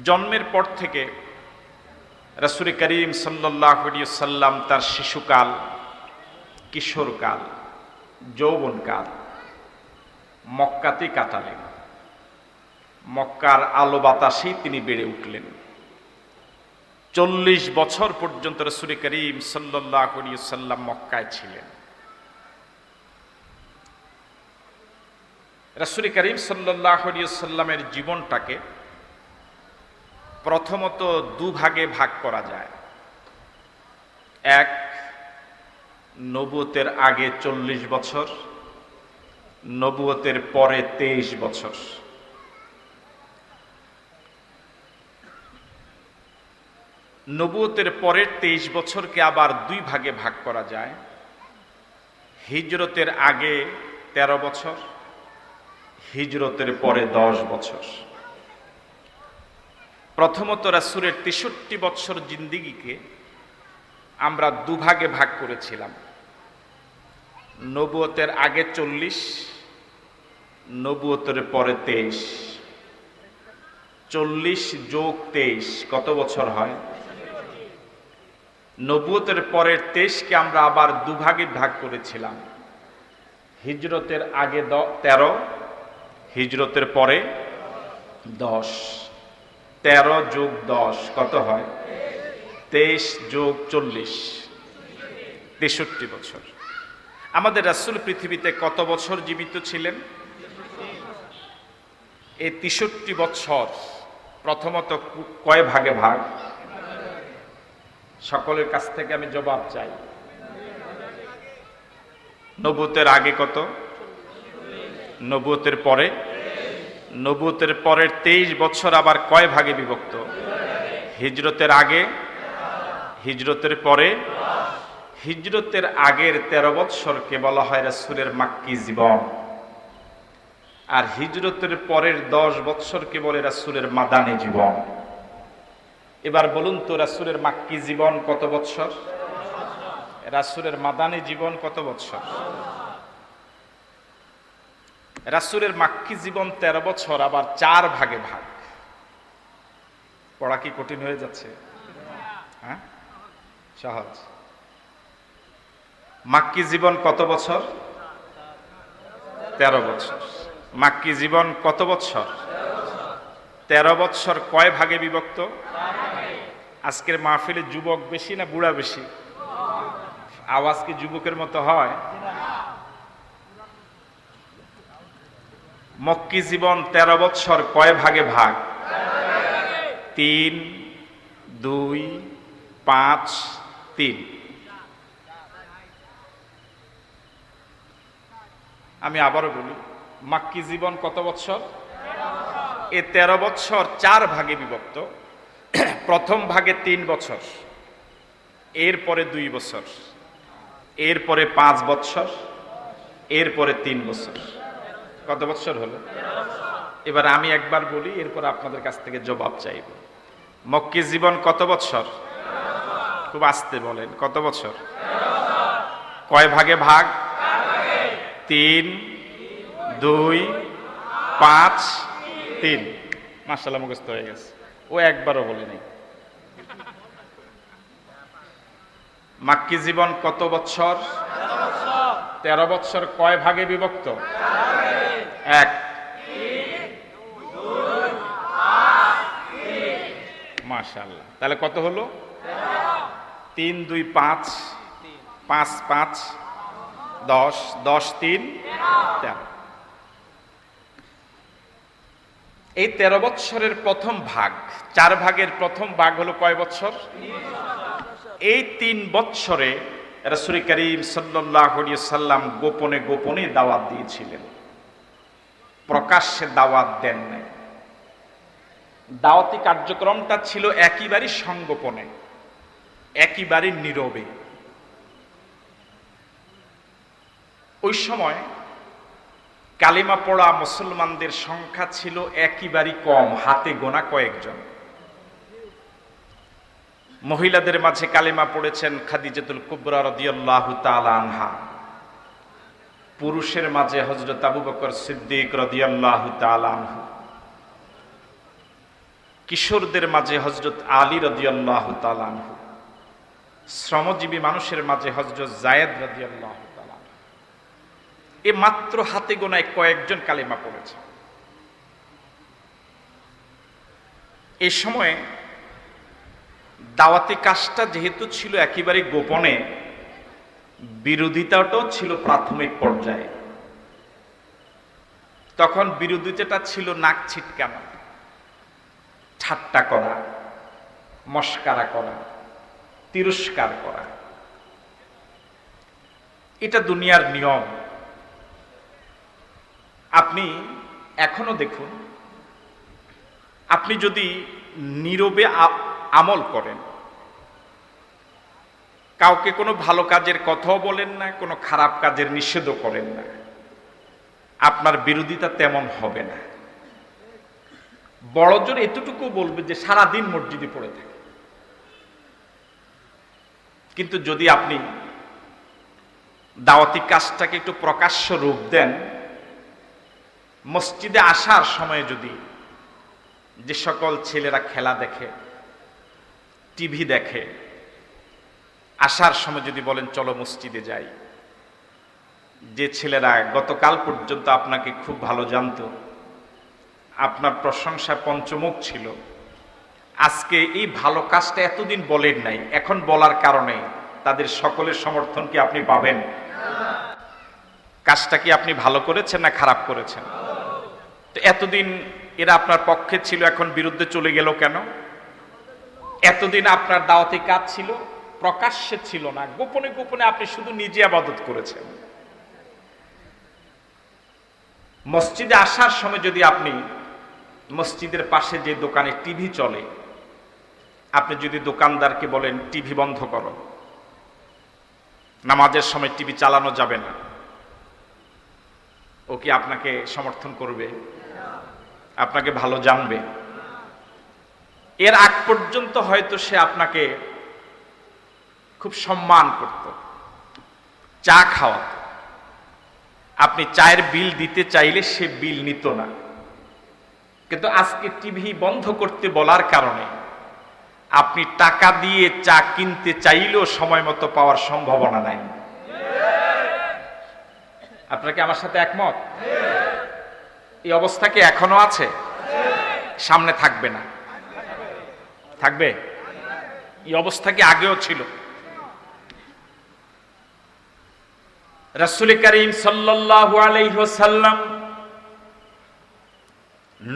জন্মের পর থেকে রাসূল করিম সাল্লাল্লাহু আলাইহি সাল্লাম তার শিশুকাল, কিশোরকাল, যৌবনকাল মক্কাতে কাটালেন। মক্কার আলো বাতাসেই তিনি বেড়ে উঠলেন। 40 বছর পর্যন্ত রাসূল করিম সাল্লাল্লাহু আলাইহি সাল্লাম মক্কায় ছিলেন। রাসূল করিম সাল্লাল্লাহু আলাইহি সাল্লামের জীবনটাকে প্রথমত দুভাগে ভাগ করা যায়। এক, নবুয়তের আগে 40 বছর, নবুয়তের পরে 23 বছর। নবুয়তের পরের 23 বছরকে আবার দুই ভাগে ভাগ করা যায়। হিজরতের আগে 13 বছর, হিজরতের পরে 10 বছর। প্রথমত রাসূলের 63 বছর জিন্দিগিকে আমরা দুভাগে ভাগ করেছিলাম। নবুয়তের আগে 40, নবুয়তের পরে 23। 40 যোগ 23 কত বছর হয়? নবুয়তের পরের 23কে আমরা আবার দুভাগে ভাগ করেছিলাম। হিজরতের আগে 13, হিজরতের পরে 10। 13 যোগ 10 কত হয়? 23 যোগ 40, 63 বছর। আমাদের রাসূল পৃথিবীতে কত বছর জীবিত ছিলেন? এই 63 বছর প্রথমত কয় ভাগে ভাগ? সকলের কাছ থেকে আমি জবাব চাই। নবুয়তের আগে কত? নবুয়তের পরে? নবুয়তের পরের 23 বছর আবার কয় ভাগে বিভক্ত? হিজরতের আগে, হিজরতের পরে। হিজরতের আগের 13 বছরকে বলা হয় রাসূলের মাক্কি জীবন, আর হিজরতের পরের 10 বছরকে বলে রাসূলের মাদানী জীবন। এবার বলুন তো, রাসূলের মাক্কি জীবন কত বছর? রাসূলের মাদানী জীবন কত বছর? রাসূলের মাক্কি জীবন 13 বছর, আবার 4 ভাগে ভাগ। পড়া কি কঠিন হয়ে যাচ্ছে? হ্যাঁ, সহজ। মাক্কি জীবন কত বছর? 13 বছর। মাক্কি জীবন কত বছর? 13 বছর কয় ভাগে বিভক্ত? আজকের মাহফিলে যুবক বেশি না বুড়া বেশি? আওয়াজ কি যুবকের মতো হয়? মক্কি জীবন 13 বছর কয় ভাগে ভাগ? 3, 2, 5, 3। আমি আবারও বলি, মাক্কি জীবন কত বছর? এ 13 বছর 4 ভাগে বিভক্ত। প্রথম ভাগে 3 বছর, এরপরে 2 বছর, এরপরে 5 বছর, এরপরে 3 বছর। কত বছর হলো? এবার আমি একবার বলি, এরপর আপনাদের কাছ থেকে জবাব চাইব। মক্কি জীবন কত বছর? খুব আস্তে বলেন, কত বছর? কয় ভাগে ভাগ? 3, 2, 5, 3। মাশাআল্লাহ, মুখস্থ হয়ে গেছে। ও একবারও বলেনি। মাক্কি জীবন কত বছর? 13 বছর কয় ভাগে বিভক্ত? 1। মাশাআল্লাহ, তাহলে কত হলো? 3, 2, 5, 5, 5, 10, 10, 3, 13। এই 13 বছরের প্রথম ভাগ, 4 ভাগের প্রথম ভাগ হলো কয় বছর? এই 3 বছরে রাসূল করিম সাল্লাল্লাহু আলাইহি সাল্লাম গোপনে গোপনে দাওয়াত দিয়েছিলেন, প্রকাশ্যে দাওয়াত দেন নাই। দাওয়াতি কার্যক্রমটা ছিল একেবারে সংগোপনে, একেবারে নীরবে। ওই সময় কালিমা পড়া মুসলমানদের সংখ্যা ছিল একেবারে কম, হাতে গোনা কয়েকজন। মহিলাদের মাঝে কালিমা পড়েছেন খাদিজাতুল কুবরা রাদিয়াল্লাহু তাআলা আনহা। পুরুষের মাঝে হযরত আবু বকর সিদ্দিক রাদিয়াল্লাহু তাআলা আনহু। কিশোরদের মাঝে হযরত আলী রাদিয়াল্লাহু তাআলা আনহু, শ্রমজীবী মানুষের মাঝে হযরত যায়েদ রাদিয়াল্লাহু তাআলা আনহু। এ মাত্র হাতে গোনায় কয়েকজন কালিমা পড়েছে। এই সময়ে দাওয়াতি কাজটা যেহেতু ছিল একেবারে গোপনে, বিরোধিতাটাও ছিল প্রাথমিক পর্যায়ে। তখন বিরোধিতাটা ছিল নাক ছিটকানো, ঠাট্টা করা, মস্কারা করা, তিরস্কার করা। এটা দুনিয়ার নিয়ম। আপনি এখনো দেখুন, আপনি যদি নীরবে আমল করেন, কাউকে কোনো ভালো কাজের কথাও বলেন না, কোনো খারাপ কাজের নিষেধও করেন না, আপনার বিরোধিতা তেমন হবে না। বড়জোর এতটুকু বলবে যে সারাদিন মসজিদে পড়ে থাকে। কিন্তু যদি আপনি দাওয়াতি কাজটাকে একটু প্রকাশ্য রূপ দেন, মসজিদে আসার সময় যদি যে সকল ছেলেরা খেলা দেখে, টিভি দেখে, আসার সময় যদি বলেন চলো মসজিদে যাই, যে ছেলেরা গতকাল পর্যন্ত আপনাকে খুব ভালো জানতো, আপনার প্রশংসা পঞ্চমুখ ছিল, আজকে এই ভালো কাজটা এতদিন বলেন নাই, এখন বলার কারণে তাদের সকলের সমর্থন কি আপনি পাবেন? কাজটা কি আপনি ভালো করেছেন না খারাপ করেছেন? তো এতদিন এরা আপনার পক্ষে ছিল, এখন বিরুদ্ধে চলে গেল কেন? এতদিন আপনার দাওয়াতি কাজ ছিল, প্রকাশ্যে ছিল না, গোপনে গোপনে আপনি শুধু নিজে ইবাদত করেছেন। মসজিদে আসার সময় যদি আপনি মসজিদের পাশে যে দোকানে টিভি চলে, আপনি যদি দোকানদারকে বলেন টিভি বন্ধ করো, নামাজের সময় টিভি চালানো যাবে না, ও কি আপনাকে সমর্থন করবে? আপনাকে ভালো জানবে? এর আগ পর্যন্ত হয়তো সে আপনাকে খুব সম্মান করত, চা খাওয়াত, আপনি চায়ের বিল দিতে চাইলে সে বিল নিত না। কিন্তু আজকে টিভি বন্ধ করতে বলার কারণে আপনি টাকা দিয়ে চা কিনতে চাইলেও সময় মতো পাওয়ার সম্ভাবনা নাই। আপনারা কি আমার সাথে একমত? এই অবস্থা কি এখনো আছে? সামনে থাকবে না? থাকবে? এই অবস্থা কি আগেও ছিল? রাসূল করিম সাল্লাল্লাহু আলাইহি ওয়াসাল্লাম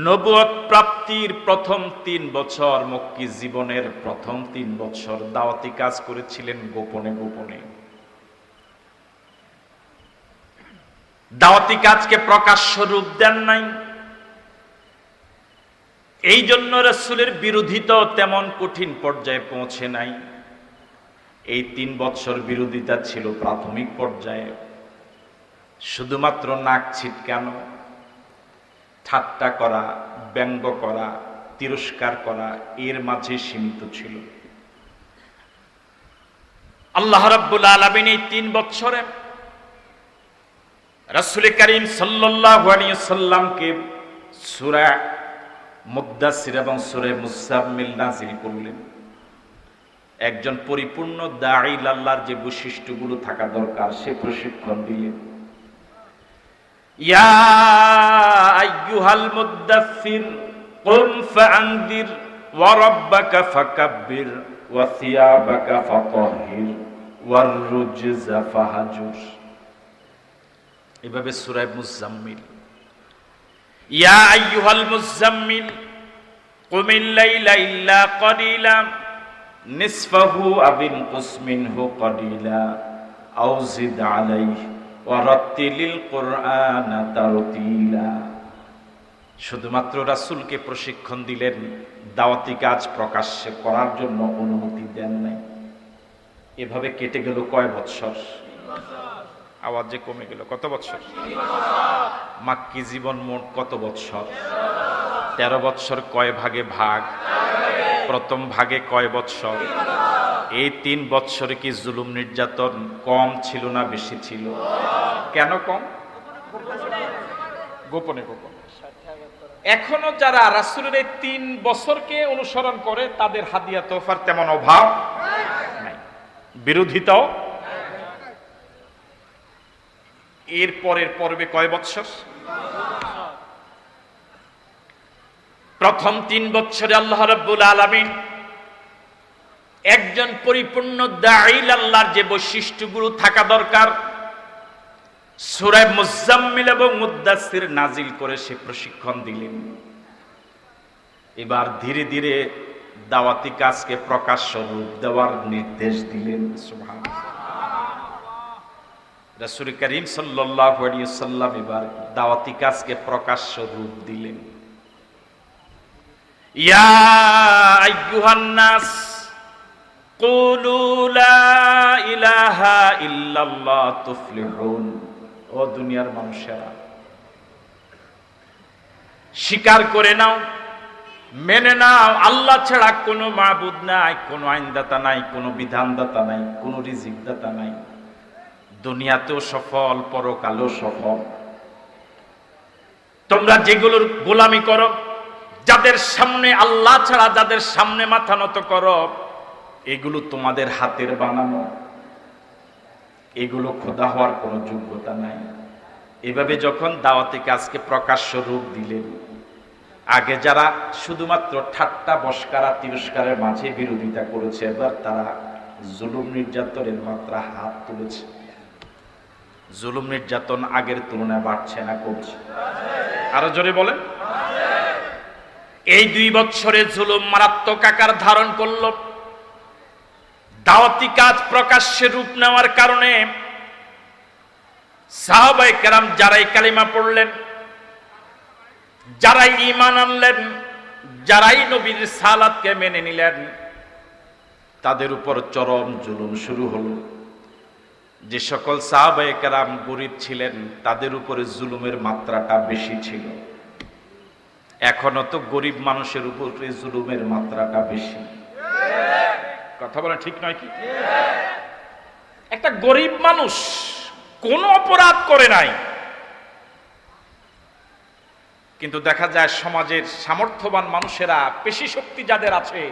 নবুয়ত প্রাপ্তির প্রথম 3 বছর, মক্কি জীবনের প্রথম 3 বছর দাওয়াতি কাজ করেছিলেন গোপনে গোপনে। দাওয়াতি কাজকে প্রকাশ্য রূপ দেন নাই। এই জন্য রাসূলের বিরোধিতাও তেমন কঠিন পর্যায়ে পৌঁছে নাই। এই 3 বছর বিরোধিতা ছিল প্রাথমিক পর্যায়ে, শুধুমাত্র নাক ছিটকানো, ঠাট্টা করা, ব্যঙ্গ করা, তিরস্কার করা, এর মাঝে সীমিত ছিল। আল্লাহ রাব্বুল আলামিন এই 3 বছরে রাসূল করিম সাল্লাল্লাহু আলাইহি ওয়াসাল্লামকে সূরা মুদ্দাসসির এবং সূরা মুজাম্মিল নাযিল করলেন। একজন পরিপূর্ণ দাঈ আল্লাহর যে বৈশিষ্ট্যগুলো থাকা দরকার সে প্রশিক্ষণ দিলেন। ইয়া আইয়ুহাল মুদ্দাসসির কুম ফাআনদির ওয়া রাব্বাকা ফাকাব্বির ওয়া সিয়াবাকা ফাতাহহির ওয়ার রুজজা ফাহাজুর। এভাবে সূরা মুজাম্মিল, ইয়া আইয়ুহাল মুজাম্মিল কুমিল লাইলা ইল্লা কালিলা নিসফাহু আবিনকুস মিনহু কালিলা আও জিদ আলাইহি ওয়া রাত্তিলিল কুরআনা তারতিলা। শুধুমাত্র রাসূলকে প্রশিক্ষণ দিলেন, দাওয়াতি কাজ প্রকাশ্যে করার জন্য অনুমতি দেন নাই। এভাবে কেটে গেল কয় বছর? আওয়াজে কমে গেল। কত বছর? মাক্কি জীবন মোট কত বছর? 13 বছর। কয় ভাগে ভাগ? প্রথম ভাগে কয় বছর? এই 3 বছরে কি জুলুম নির্যাতন কম ছিল না বেশি ছিল? কেন কম? গোপনে গোপনে। এখনো যারা রাসূলের এই 3 বছরকে অনুসরণ করে তাদের হাদিয়া তোফার তেমন অভাব নাই, বিরোধিতাও। এর পরের পর্বে কয় বছর? প্রথম 3 বছরে আল্লাহ রাব্বুল আলামিন একজন পরিপূর্ণ দাঈল আল্লাহর যে বৈশিষ্ট্যগুলো থাকা দরকার সূরা মুজাম্মিল এবং মুদ্দাসসির নাজিল করে সে প্রশিক্ষণ দিলেন। এবার ধীরে ধীরে দাওয়াতি কাজকে প্রকাশ্য রূপ দেওয়ার নির্দেশ দিলেন। সুবহানাল্লাহ। রাসূল করিম সাল্লাল্লাহু আলাইহি ওয়াসাল্লাম এবার দাওয়াতি কাজকে প্রকাশ্য রূপ দিলেন। ইয়া আইয়ুহান নাস কুলু লা ইলাহা ইল্লাল্লাহ তুফলিহুন। ও দুনিয়ার মানুষেরা, স্বীকার করে নাও, মেনে নাও আল্লাহ ছাড়া কোনো মাবুদ নাই, কোনো আইনদাতা নাই, কোনো বিধানদাতা নাই, কোনো রিজিকদাতা নাই। দুনিয়াতেও সফল, পরকালেও সফল। তোমরা যেগুলোর গোলামি করো, যাদের সামনে আল্লাহ ছাড়া যাদের সামনে মাথা নত করো, এগুলো তোমাদের হাতের বানানো, এগুলো খোদা হওয়ার কোনো যোগ্যতা নাই। এভাবে যখন দাওয়াতি কাজকে প্রকাশ্য রূপ দিলেন, আগে যারা শুধুমাত্র ঠাট্টা বশকারা তিরস্কারের মাঝে বিরোধিতা করেছে, এবার তারা জুলুম নির্যাতনের মাত্রা হাত তুলেছে। জুলুম নির্যাতন আগের তুলনায় বাড়ছে না কমছে? আরো জোরে বলেন। এই 2 বছরে জুলুম মারাত্মক আকার ধারণ করল। দাওয়াতি কাজ প্রকাশ্যে রূপ নেওয়ার কারণে সাহাবায়ে কেরাম যারাই কালিমা পড়লেন, যারাই ঈমান আনলেন, যারাই নবীর রিসালাতকে মেনে নিলেন, তাদের উপর চরম জুলুম শুরু হলো। যে সকল সাহাবায়ে কেরাম গরীব ছিলেন তাদের উপরে জুলুমের মাত্রাটা বেশি ছিল। এখনো তো গরীব মানুষের উপরে জুলুমের মাত্রাটা বেশি। কথা বলেন ঠিক নয় কি? একটা গরীব মানুষ কোনো অপরাধ করে নাই, কিন্তু দেখা যায় সমাজের সামর্থ্যবান মানুষেরা, পেশি শক্তি যাদের আছে,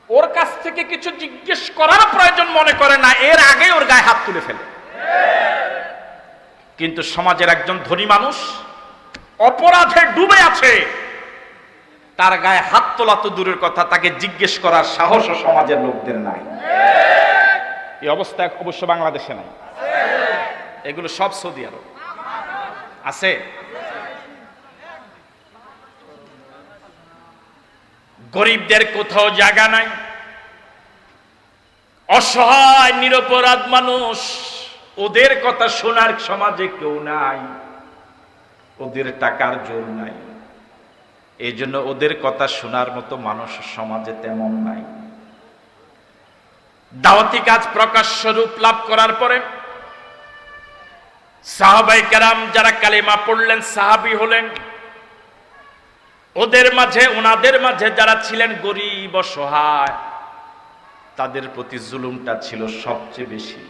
ওর কাছ থেকে কিছু জিজ্ঞেস করার প্রয়োজন মনে করে না, এর আগে ওর গায়ে হাত তুলে ফেলে। কিন্তু সমাজের একজন ধনী মানুষ অপরাধে ডুবে আছে, তার গায়ে হাত তোলা তো দূরের কথা, তাকে জিজ্ঞেস করার সাহসও সমাজের লোকদের নাই। এই অবস্থা অবশ্য বাংলাদেশে নাই, এগুলো সব সৌদি আরব আছে। গরিবদের কোথাও জায়গা নাই, অসহায় নিরপরাধ মানুষ, ওদের কথা শোনার সমাজে কেউ নাই, ওদের টাকার জোর নাই, এই জন্য ওদের কথা শোনার মতো মানুষ সমাজে তেমন নাই। দাওয়াতি কাজ প্রকাশ্য রূপ লাভ করার পরে সাহাবায়ে কেরাম যারা কালেমা পড়লেন, সাহাবী হলেন, ওদের মাঝে, ওনাদের মাঝে যারা ছিলেন গরিব অসহায়, তাদের প্রতি জুলুমটা ছিল সবচেয়ে বেশি।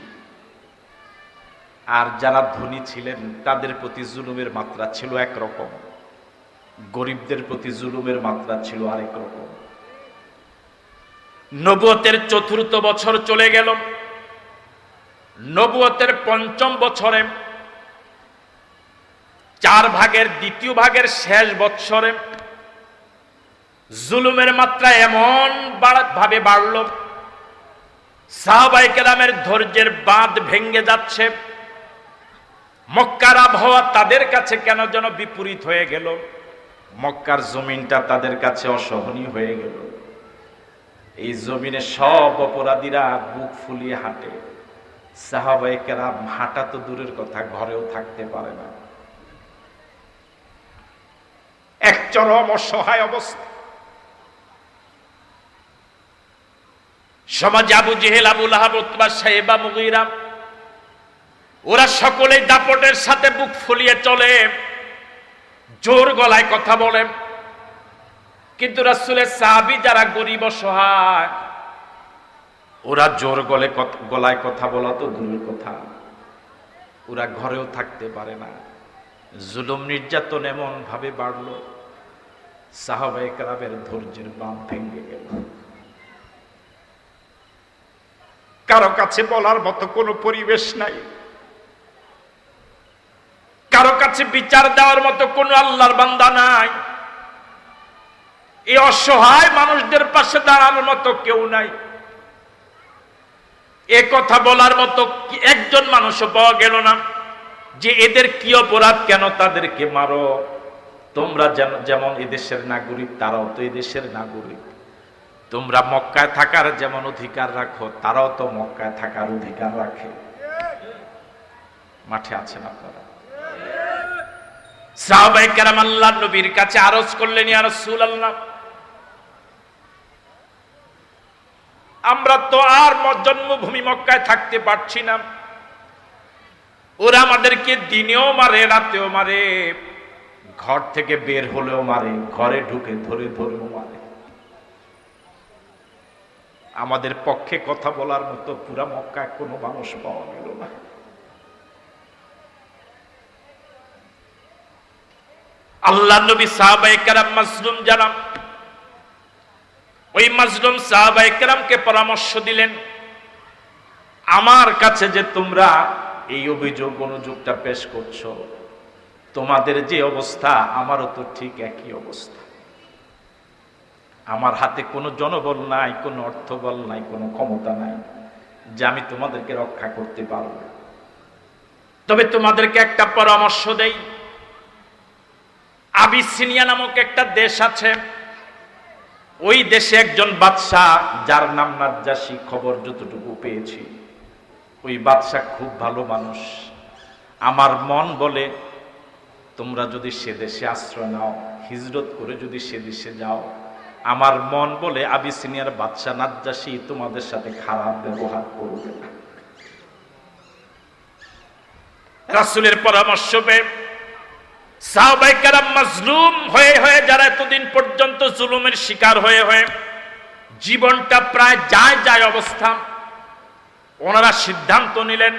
আর যারা ধনী ছিলেন তাদের প্রতি জুলুমের মাত্রা ছিল একরকম, গরিবদের প্রতি জুলুমের মাত্রা ছিল আরেক রকম। নবুয়তের 4র্থ বছর চলে গেল। নবুয়তের 5ম বছরে 4 ভাগের 2য় ভাগের শেষ বছরে জুলুমের মাত্রা এমন ভাবে বাড়ল, সাহাবায়ে কেরামের ধৈর্যের বাঁধ ভেঙে যাচ্ছে। মক্কার আবহাওয়া তাদের কাছে কেন যেন বিপরীত হয়ে গেল, মক্কার জমিনটা তাদের কাছে অসহনীয় হয়ে গেল। এই জমিনে সব অপরাধীরা বুক ফুলিয়ে হাঁটে, সাহাবায়ে কেরাম হাঁটা তো দূরের কথা, ঘরেও থাকতে পারে না। এক চরম অসহায় অবস্থা। সমাজে আবু জেহেল, আবু লাহাব, উতবা, সাইবা, মুগীরা, ওরা সকলেই দাপটের সাথে বুক ফুলিয়ে চলে, জোর গলায় কথা বলে। কিন্তু রাসূলের সাহাবী যারা গরিব অসহায়, ওরা জোর গলায় কথা বলা তো দূরের কথা, ওরা ঘরেও থাকতে পারে না। জুলুম নির্যাতন এমন ভাবে বাড়লো, সাহাবায়ে কেরামের ধৈর্যের বাঁধ ভেঙে গেল। কারো কাছে বলার মতো কোনো পরিবেশ নাই, কারো কাছে বিচার দেওয়ার মতো কোনো আল্লাহর বান্দা নাই, এই অসহায় মানুষদের পাশে দাঁড়ানোর মতো কেউ নাই। এ কথা বলার মতো একজন মানুষও পাওয়া গেল না যে এদের কি অপরাধ, কেন তাদেরকে মারো। তোমরা যেমন এদেশের নাগরিক, তারাও তো এদেশের নাগরিক। তোমরা মক্কায় থাকার যেমন অধিকার রাখো, তারাও তো মক্কায় থাকার অধিকার রাখে। মাঠে আছেন আপনারা। সাহাবায়ে কেরাম আল্লাহর নবীর কাছে আরজ করলেন, ইয়া রাসূলুল্লাহ, আমরা তো আর জন্মভূমি মক্কায় থাকতে পারছি না। ওরা আমাদেরকে দিনেও মারে, রাতেও মারে, ঘর থেকে বের হলেও মারে, ঘরে ঢুকে ধরে ধরেও মারে। আমাদের পক্ষে কথা বলার মতো পুরা মক্কায় কোনো মানুষ পাওয়া গেল না। আল্লাহ নবী সাহাবায়ে কেরাম মাজলুম জানাম, ওই মাজলুম সাহাবায়ে কেরামকে পরামর্শ দিলেন, আমার কাছে যে তোমরা এই অভিযোগ অনুযোগটা পেশ করছো, তোমাদের যে অবস্থা আমারও তো ঠিক একই অবস্থা। আমার হাতে কোনো জনবল নাই, কোনো অর্থবল নাই, কোনো ক্ষমতা নাই যে আমি তোমাদেরকে রক্ষা করতে পারবো। তবে তোমাদেরকে একটা পরামর্শ দেই, আবিসিনিয়া নামক একটা দেশ আছে, ওই দেশে একজন বাদশাহ যার নাম নাজ্জাশী, খবর যতটুকু পেয়েছি ওই বাদশাহ খুব ভালো মানুষ। আমার মন বলে তোমরা যদি সে দেশে আশ্রয় নাও, হিজরত করে যদি সে দেশে যাও, আমার মন বলে আবিসিনিয়ার বাদশাহ নাজ্জাশী তোমাদের সাথে খারাপ ব্যবহার করবে না। রাসূলের পরামর্শ পেয়ে সাহাবায়ে কেরাম মাজলুম হয়ে হয়ে, যারা এতদিন পর্যন্ত জুলুমের শিকার হয়ে হয়ে জীবনটা প্রায় যায় যায় অবস্থা, ওনারা সিদ্ধান্ত নিলেন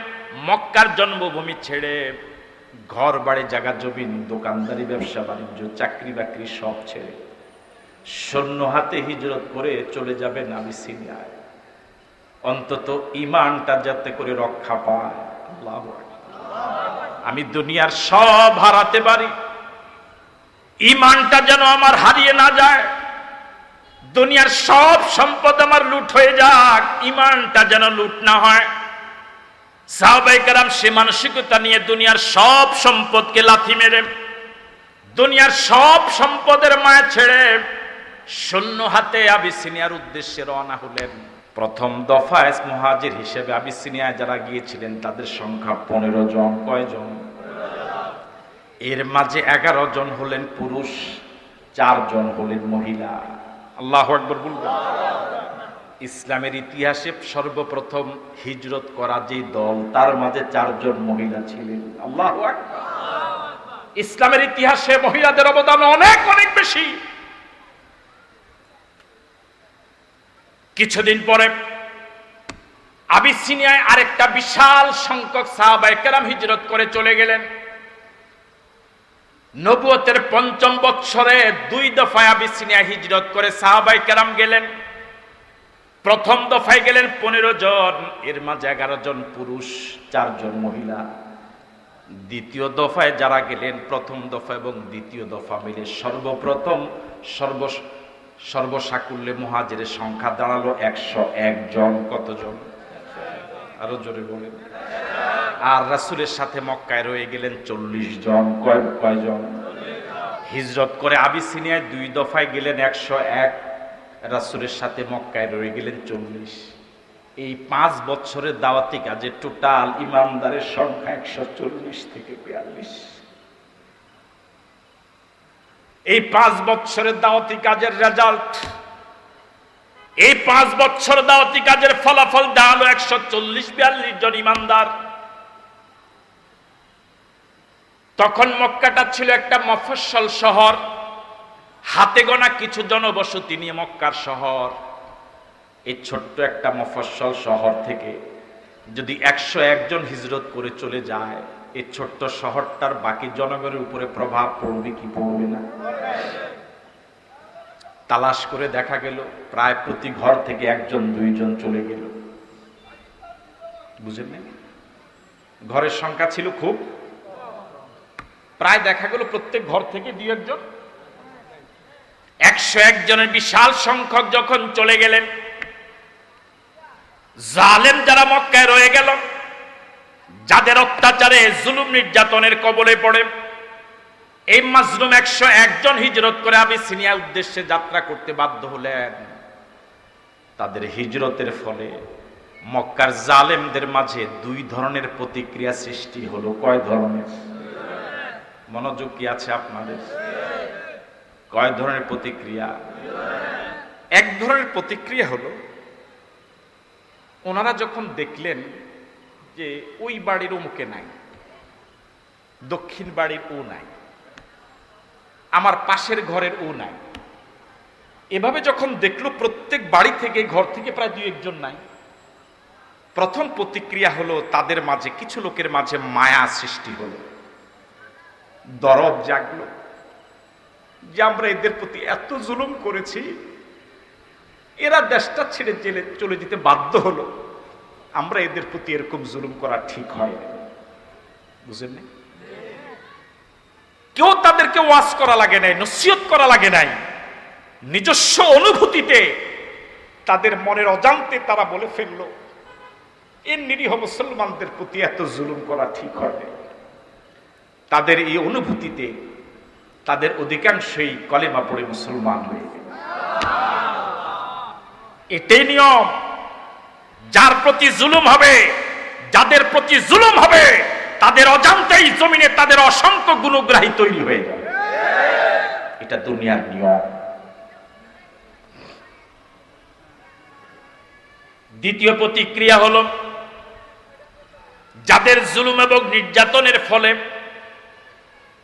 মক্কার জন্মভূমি ছেড়ে ঘর বাড়ি, জায়গা জমিন, দোকানদারি, ব্যবসা বাণিজ্য, চাকরি বাকরি সব ছেড়ে শূন্য হাতে হিজরত করে চলে যাবেন আবিসিনিয়ায়, অন্তত ঈমানটা যাতে করে রক্ষা পায়। আল্লাহু আকবার। আমি দুনিয়ার সব হারাতে পারি, ঈমানটা যেন আমার হারিয়ে না যায়। দুনিয়ার সব সম্পদ আমার লুট হয়ে যাক, ঈমানটা যেন লুট না হয়। সাহাবায়ে কেরাম সে মানসিকতা নিয়ে দুনিয়ার সব সম্পদকে লাথি মেরে, দুনিয়ার সব সম্পদের মায়া ছেড়ে শূন্য হাতে আবিসিনিয়ার উদ্দেশ্যে রওনা হলেন। প্রথম দফায় মুহাজির হিসেবে আবিসিনিয়ায় যারা গিয়েছিলেন তাদের সংখ্যা 15 জন। কয়জন? এর মাঝে 11 জন হলেন পুরুষ, 4 জন হলেন মহিলা। আল্লাহু আকবার বলবেন। ইসলামের ইতিহাসে সর্বপ্রথম হিজরত করা যে দল, তার মাঝে 4 জন মহিলা ছিলেন। আল্লাহু আকবার। ইসলামের ইতিহাসে মহিলাদের অবদান অনেক অনেক বেশি। কিছুদিন পরে আবিসিনিয়ায় আরেকটা বিশাল সংখ্যক সাহাবায়ে কেরাম হিজরত করে চলে গেলেন। নবুয়তের 5ম বৎসরে 2 দফায় আবিসিনিয়ায় হিজরত করে সাহাবায়ে কেরাম গেলেন। প্রথম দফায় গেলেন 15 জন, এর মাঝে 11 জন পুরুষ, 4 জন মহিলা। দ্বিতীয় দফায় যারা গেলেন, প্রথম দফা এবং দ্বিতীয় দফা মিলে সর্বপ্রথম সর্বসাকুল্যে মুহাজিরের সংখ্যা দাঁড়ালো 101 জন। কতজন? আরো জোরে বলেন। আর রাসূলের সাথে মক্কায় রয়ে গেলেন 40 জন। কয়জন? হিজরত করে আবিসিনিয়ায় 2 দফায় গেলেন 101, রাসূলের সাথে মক্কায় রয়ে গেলেন 40। এই 5 বছরের দাওয়াতি কাজে টোটাল ইমানদারের সংখ্যা 140 থেকে 42। এই 5 বছরের দাওয়াতি কাজের রেজাল্ট, এই 5 বছর দাওয়াতি কাজের ফলাফল দাঁড়ালো 140-42 জন ইমানদার। তখন মক্কাটা ছিল একটা মফস্বল শহর, হাতে গোনা কিছু জনবসতি নিয়ে মক্কার শহর। এই ছোট্ট একটা মফস্বল শহর থেকে যদি 101 জন হিজরত করে চলে যায়, এই ছোট্ট শহরটার বাকি জনগণের উপরে প্রভাব পড়বে কি পড়বে না? তালাশ করে দেখা গেল প্রায় প্রতি ঘর থেকে একজন দুইজন চলে গেল। বুঝেন না? ঘরের সংখ্যা ছিল খুব, প্রায় দেখা গেল প্রত্যেক ঘর থেকে দুই একজন। 101 জনের বিশাল সংখ্যক যখন চলে গেলেন, জালেম যারা মক্কায় রয়ে গেল, যাদের অত্যাচারে জুলুম নির্যাতনের কবলে পড়ে, এই মাজলুম 101 জন হিজরত করে আবিসিনিয়া উদ্দেশ্যে যাত্রা করতে বাধ্য হলেন। তাদের হিজরতের ফলে মক্কার জালেমদের মাঝে দুই ধরনের প্রতিক্রিয়া সৃষ্টি হলো। কয় ধরনের? মনোযোগ কি আছে আপনাদের? কয় ধরনের প্রতিক্রিয়া? এক ধরনের প্রতিক্রিয়া হলো, ওনারা যখন দেখলেন যে ওই বাড়ির অমুকে নাই, দক্ষিণ বাড়ির ও নাই, আমার পাশের ঘরের ও নাই, এভাবে যখন দেখলো প্রত্যেক বাড়ি থেকে ঘর থেকে প্রায় দুই একজন নাই, প্রথম প্রতিক্রিয়া হলো তাদের মাঝে কিছু লোকের মাঝে মায়া সৃষ্টি হলো, দরদ জাগলো যে আমরা এদের প্রতি এত জুলুম করেছি, এরা দেশটা ছেড়ে জেলে চলে যেতে বাধ্য হলো, আমরা এদের প্রতি এরকম জুলুম করা ঠিক হয়। বুঝেন না? কেউ তাদেরকে ওয়াজ করা লাগে নাই, নসিহত করা লাগে নাই, নিজস্ব অনুভূতিতে তাদের মনের অজান্তে তারা বলে ফেললো এই নিরীহ মুসলমানদের প্রতি এত জুলুম করা ঠিক হয়। তাদের এই অনুভূতিতে তাদের অধিকাংশই কলেমা পড়ে মুসলমান হয়ে গেল। এটাই নিয়ম। যার প্রতি জুলুম হবে, যাদের প্রতি জুলুম হবে, তাদের অজান্তেই জমিনে তাদের অসংখ্য গুণগ্রাহী তৈরি হয়ে যাবে। এটা দুনিয়ার নিয়ম। দ্বিতীয় প্রতিক্রিয়া হলো, যাদের জুলুম এবং নির্যাতনের ফলে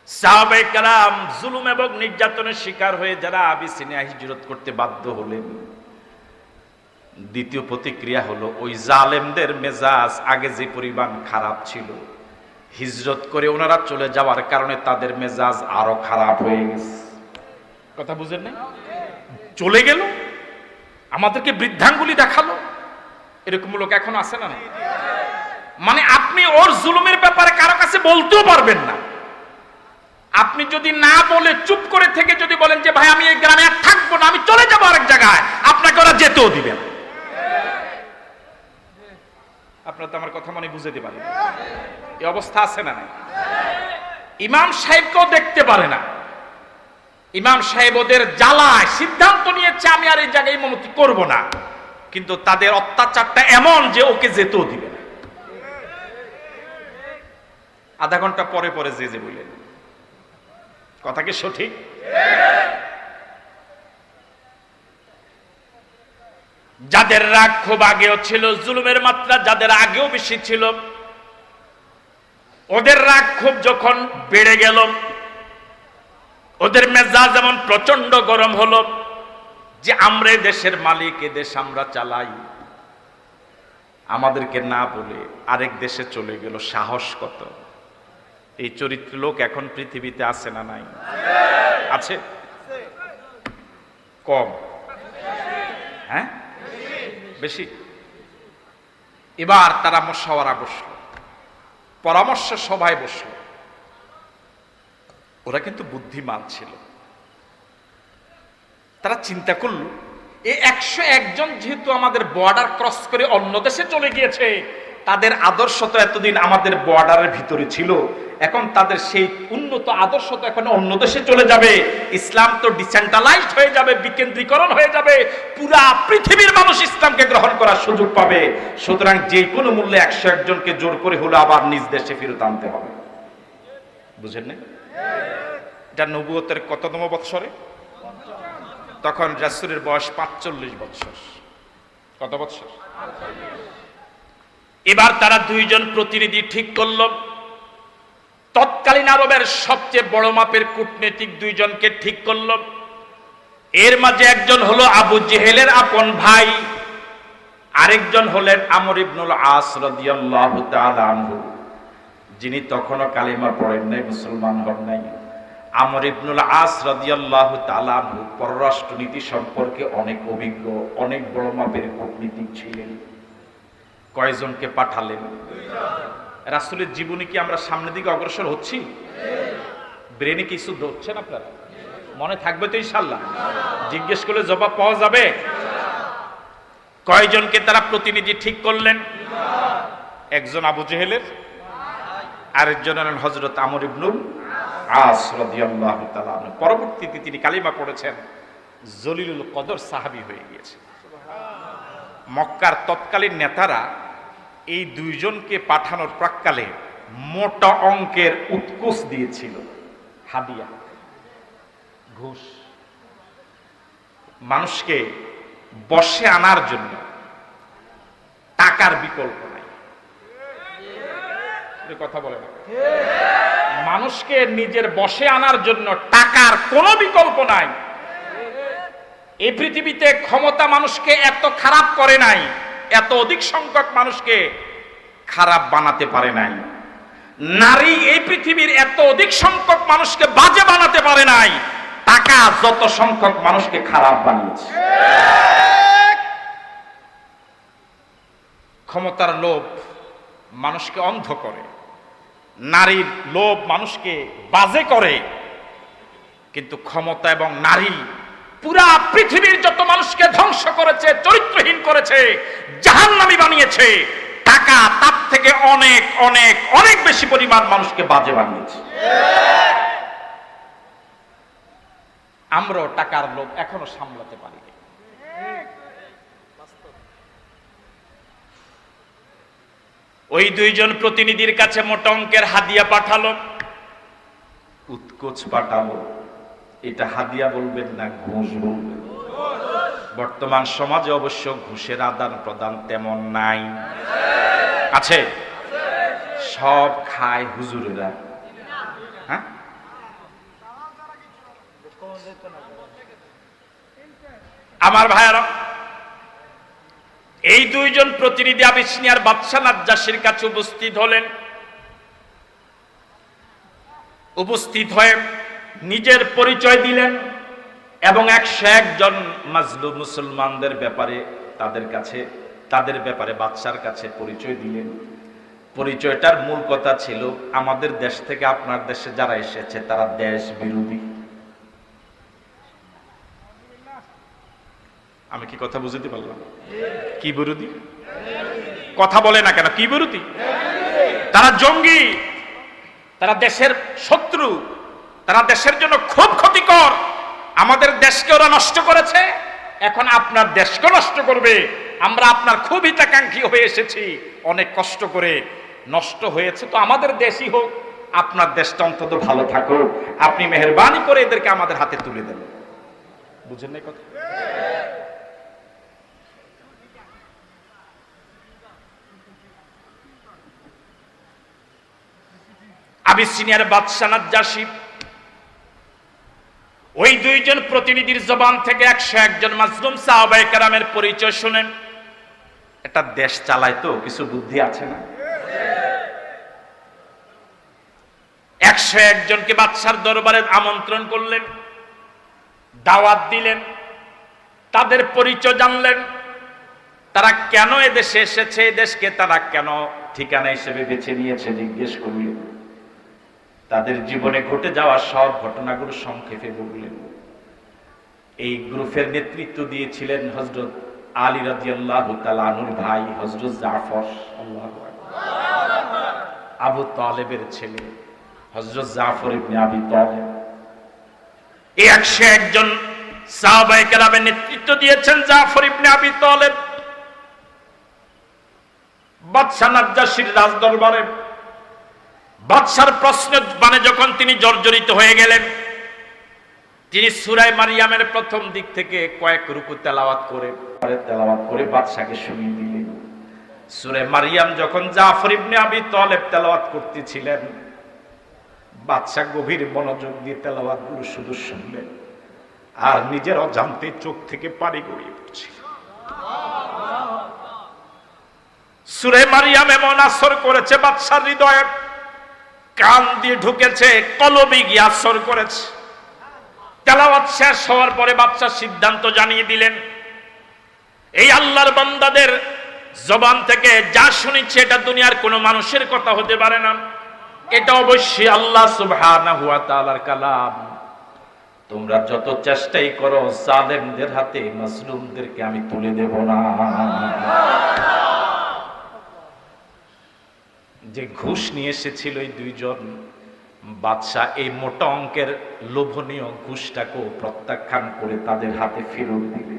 সাহাবায়ে কেরাম জুলুম এবং নির্যাতনের শিকার হয়ে যারা আবিসিনিয়া হিজরত করতে বাধ্য হলেন, দ্বিতীয় প্রতিক্রিয়া হলো ওই জালেমদের মেজাজ আগে যে পরিমাণ খারাপ ছিল, হিজরত করে ওনারা চলে যাওয়ার কারণে তাদের মেজাজ আরো খারাপ হয়ে গেছে। কথা বুঝেন না? চলে গেল, আমাদেরকে বৃদ্ধাঙ্গুলি দেখালো, এরকম লোক এখন আছে না? মানে আপনি ওর জুলুমের ব্যাপারে কারো কাছে বলতেও পারবেন না। আপনি যদি না বলে চুপ করে থেকে যদি বলেন যে ভাই আমি এই গ্রামে আর থাকবো না, আমি চলে যাবো আরেক জায়গায়, আপনাকে ওরা যেতেও দিবেন। আপনারা তো আমার কথা মনে বুঝতে পারেন, এই অবস্থা আছে না? ইমাম সাহেবকেও দেখতে পারে না। ইমাম সাহেব ওদের জ্বালায় সিদ্ধান্ত নিয়েছে আমি আর এই জায়গায় ইমামতি করব না, কিন্তু তাদের অত্যাচারটা এমন যে ওকে যেতেও দিবে না। আধা ঘন্টা পরে পরে যে বললেন, কথা কি সঠিক? যাদের রাগ খুব আগেও ছিল, জুলুমের মাত্রা যাদের আগেও বেশি ছিল, ওদের রাগ খুব যখন বেড়ে গেল, ওদের মেজাজ যেমন প্রচন্ড গরম হলো যে আমরা দেশের মালিক, এ দেশ আমরা চালাই, আমাদেরকে না বলে আরেক দেশে চলে গেল। সাহস কত! এই চরিত্র লোক এখন পৃথিবীতে আছে না নাই? আছে? কম? হ্যাঁ, বেশি। এবার তারা মুশাওয়ারা বসলো, পরামর্শ সভায় বসলো। ওরা কিন্তু বুদ্ধিমান ছিল। তারা চিন্তা করলো এই 101 জন যেহেতু আমাদের বর্ডার ক্রস করে অন্য দেশে চলে গিয়েছে, তাদের আদর্শ তো এতদিন আমাদের বর্ডারের ভিতরে ছিল, এখন তাদের সেই উন্নত আদর্শ তো এখন অন্য দেশে চলে যাবে, ইসলাম তো ডিসেন্ট্রালাইজড হয়ে যাবে, বিকেন্দ্রীকরণ হয়ে যাবে, পুরা পৃথিবীর মানুষ ইসলামকে গ্রহণ করার সুযোগ পাবে। সুতরাং যে কোনো মূল্যে 101 জনকে জোর করে হলো আবার নিজ দেশে ফেরত আনতে হবে। বুঝেন না? এটা নবুয়তের কততম বৎসরে? তখন রাসূলের বয়স 45 বৎসর। কত বৎসর? এবার তারা দুইজন প্রতিনিধি ঠিক করল, তৎকালীন আরবের সবচেয়ে বড় মাপের কূটনীতিক দুইজনকে ঠিক করল। এর মাঝে একজন হলো আবু জেহেলের আপন ভাই, আরেকজন হলেন আমর ইবনুল আস রাদিয়াল্লাহু তাআলা আনহু, যিনি তখনও কালিমা পড়েন নাই, মুসলমান হন নাই। আমর ইবনুল আস রাদিয়াল্লাহু তাআলা আনহু পররাষ্ট্রনীতি সম্পর্কে অনেক অভিজ্ঞ, অনেক বড় মাপের কূটনীতিক ছিলেন। কয়জনকে পাঠালেন? রাসূলের জীবনী কি আমরা সামনের দিকে অগ্রসর হচ্ছি? ব্রেনে কিছু ধরছেন আপনারা? মনে থাকবে তো ইনশাআল্লাহ? জিজ্ঞেস করলে জবাব পাওয়া যাবে? কয়জনকে তারা প্রতিনিধি ঠিক করলেন? একজন আবু জেহেলের, আরেকজন হলেন হযরত আমর ইবনুল আস রাদিয়াল্লাহু তাআলা আনহু। পরবর্তীতে তিনি কালিমা পড়েছেন, জলিলুল কদর সাহাবী হয়ে গিয়েছে। মক্কার তৎকালীন নেতারা এই দুইজনকে পাঠানোর প্রাক্কালে মোটা অঙ্কের উৎকোচ দিয়েছিল, হাদিয়া, ঘুষ, মানুষকে বশে আনার জন্য। টাকার বিকল্প নাই, কথা বলে না। মানুষকে নিজের বশে আনার জন্য টাকার কোনো বিকল্প নাই। এই পৃথিবীতে ক্ষমতা মানুষকে এত খারাপ করে নাই, এত অধিক সংখ্যক মানুষকে খারাপ বানাতে পারে নাই। নারী এই পৃথিবীর এত অধিক সংখ্যক মানুষকে বাজে বানাতে পারে নাই। টাকা যত সংখ্যক মানুষকে খারাপ বানিয়েছে। ক্ষমতার লোভ মানুষকে অন্ধ করে, নারীর লোভ মানুষকে বাজে করে। কিন্তু ক্ষমতা এবং নারী পুরা পৃথিবীর যত মানুষকে ধ্বংস করেছে, চরিত্রহীন করেছে, জাহান্নামী বানিয়েছে। টাকা তার থেকে অনেক অনেক অনেক বেশি পরিমাণ মানুষকে বাজে বানিয়েছে। আমরাও টাকার লোভ এখনো সামলাতে পারি। ওই দুইজন প্রতিনিধির কাছে মোটা অঙ্কের হাদিয়া পাঠালো, উৎকোচ পাঠালো। এটা হাদিয়া বলবেন না ঘুষ বলবেন? বর্তমান সমাজে অবশ্য ঘুষের আদান প্রদান তেমন নাই, আছে? সব খায় হুজুরেরা। হ্যাঁ, আমার ভাইয়ারা, এই দুইজন প্রতিনিধি আবিসিনিয়ার বাদশা নাজ্জাশীর কাছে উপস্থিত হলেন। উপস্থিত হয়ে নিজের পরিচয় দিলেন এবং 101 জন মাজলুম মুসলমানদের ব্যাপারে তাদের ব্যাপারে বাদশার কাছে পরিচয় দিলেন। পরিচয়টার মূল কথা ছিল, আমাদের দেশ থেকে আপনার দেশে যারা এসেছে তারা দেশ বিরোধী। আমি কি কথা বুঝতে পারলাম? কি বিরোধী? কথা বলে না কেন? কি বিরোধী? তারা জঙ্গি, তারা দেশের শত্রু, তারা দেশের জন্য খুব ক্ষতিকর। আমাদের দেশকে ওরা নষ্ট করেছে, এখন আপনার দেশকে নষ্ট করবে। আমরা আপনার খুব হিতাকাঙ্ক্ষী হয়ে এসেছি, অনেক কষ্ট করে নষ্ট হয়েছে, তো আমাদের দেশই হোক, আপনার দেশটা অন্তত ভালো থাকুক, আপনি মেহেরবানি করে এদেরকে আমাদের হাতে তুলে দেন। বুঝেন না কথা? আবিসিনিয়ার বাদশা নাজ্জাশী ওই দুইজন প্রতিনিধির জবান থেকে 101 জন মাজলুম সাহাবায়ে কেরামের পরিচয় শুনেন। একটা দেশ চালায় তো কিছু বুদ্ধি আছে না? 101 জনকে বাদশার দরবারে আমন্ত্রণ করলেন, দাওয়াত দিলেন, তাদের পরিচয় জানলেন, তারা কেন এদেশে এসেছে, দেশকে তারা কেন ঠিকানা হিসেবে বেছে নিয়েছে জিজ্ঞেস করলেন। তাদের জীবনে ঘটে যাওয়া সব ঘটনাগুলো সংক্ষেপে বললেন। এই গ্রুপের নেতৃত্ব দিয়েছিলেন হযরত আলী রাদিয়াল্লাহু তাআলা আনহুর ভাই হযরত জাফর, আল্লাহু আকবার, আবু তালেবের ছেলে হযরত জাফর ইবনে আবি তালেব। এই 101 জন সাহাবায়ে কেরামের নেতৃত্ব দিয়েছেন জাফর ইবনে আবি তালেব। বাদশা নাজ্জাশীর রাজদরবারে বাদশার প্রশ্ন মানে যখন তিনি জর্জরিত হয়ে গেলেন, তিনি সূরা মারিয়ামের প্রথম দিক থেকে কয়েক রুকু তেলাওয়াত করে বাদশাকে শুনিয়ে দিলেন। সূরা মারিয়াম যখন জাফর ইবনে আবি তালেব তেলাওয়াত করতেছিলেন, বাদশা গভীর মনোযোগ দিয়ে তেলাওয়াতগুলো শুধু শুনলেন আর নিজের অজান্তে চোখ থেকে পানি গড়িয়ে পড়ছিল। সূরা মারিয়াম এমন আসর করেছে বাদশার হৃদয়ে, কান দিয়ে ঢুকেছে, কলবে গিয়ে আসর করেছে। তেলাওয়াত শেষ হওয়ার পরে বাদশা সিদ্ধান্ত জানিয়ে দিলেন, এই আল্লাহর বান্দাদের জবান থেকে যা শুনেছি এটা দুনিয়ার কোনো মানুষের কথা হতে পারে না, এটা অবশ্যই আল্লাহ সুবহানাহু ওয়া তাআলার কালাম। তোমরা যত চেষ্টাই করো জালেমদের হাতে মাজলুমদেরকে আমি তুলে দেব না। যে ঘুষ নিয়ে এসেছিল এই দুইজন বাদশা, এই মোটা অঙ্কের লোভনীয় ঘুষটাকেও প্রত্যাখ্যান করে তাদের হাতে ফেরত দিবে।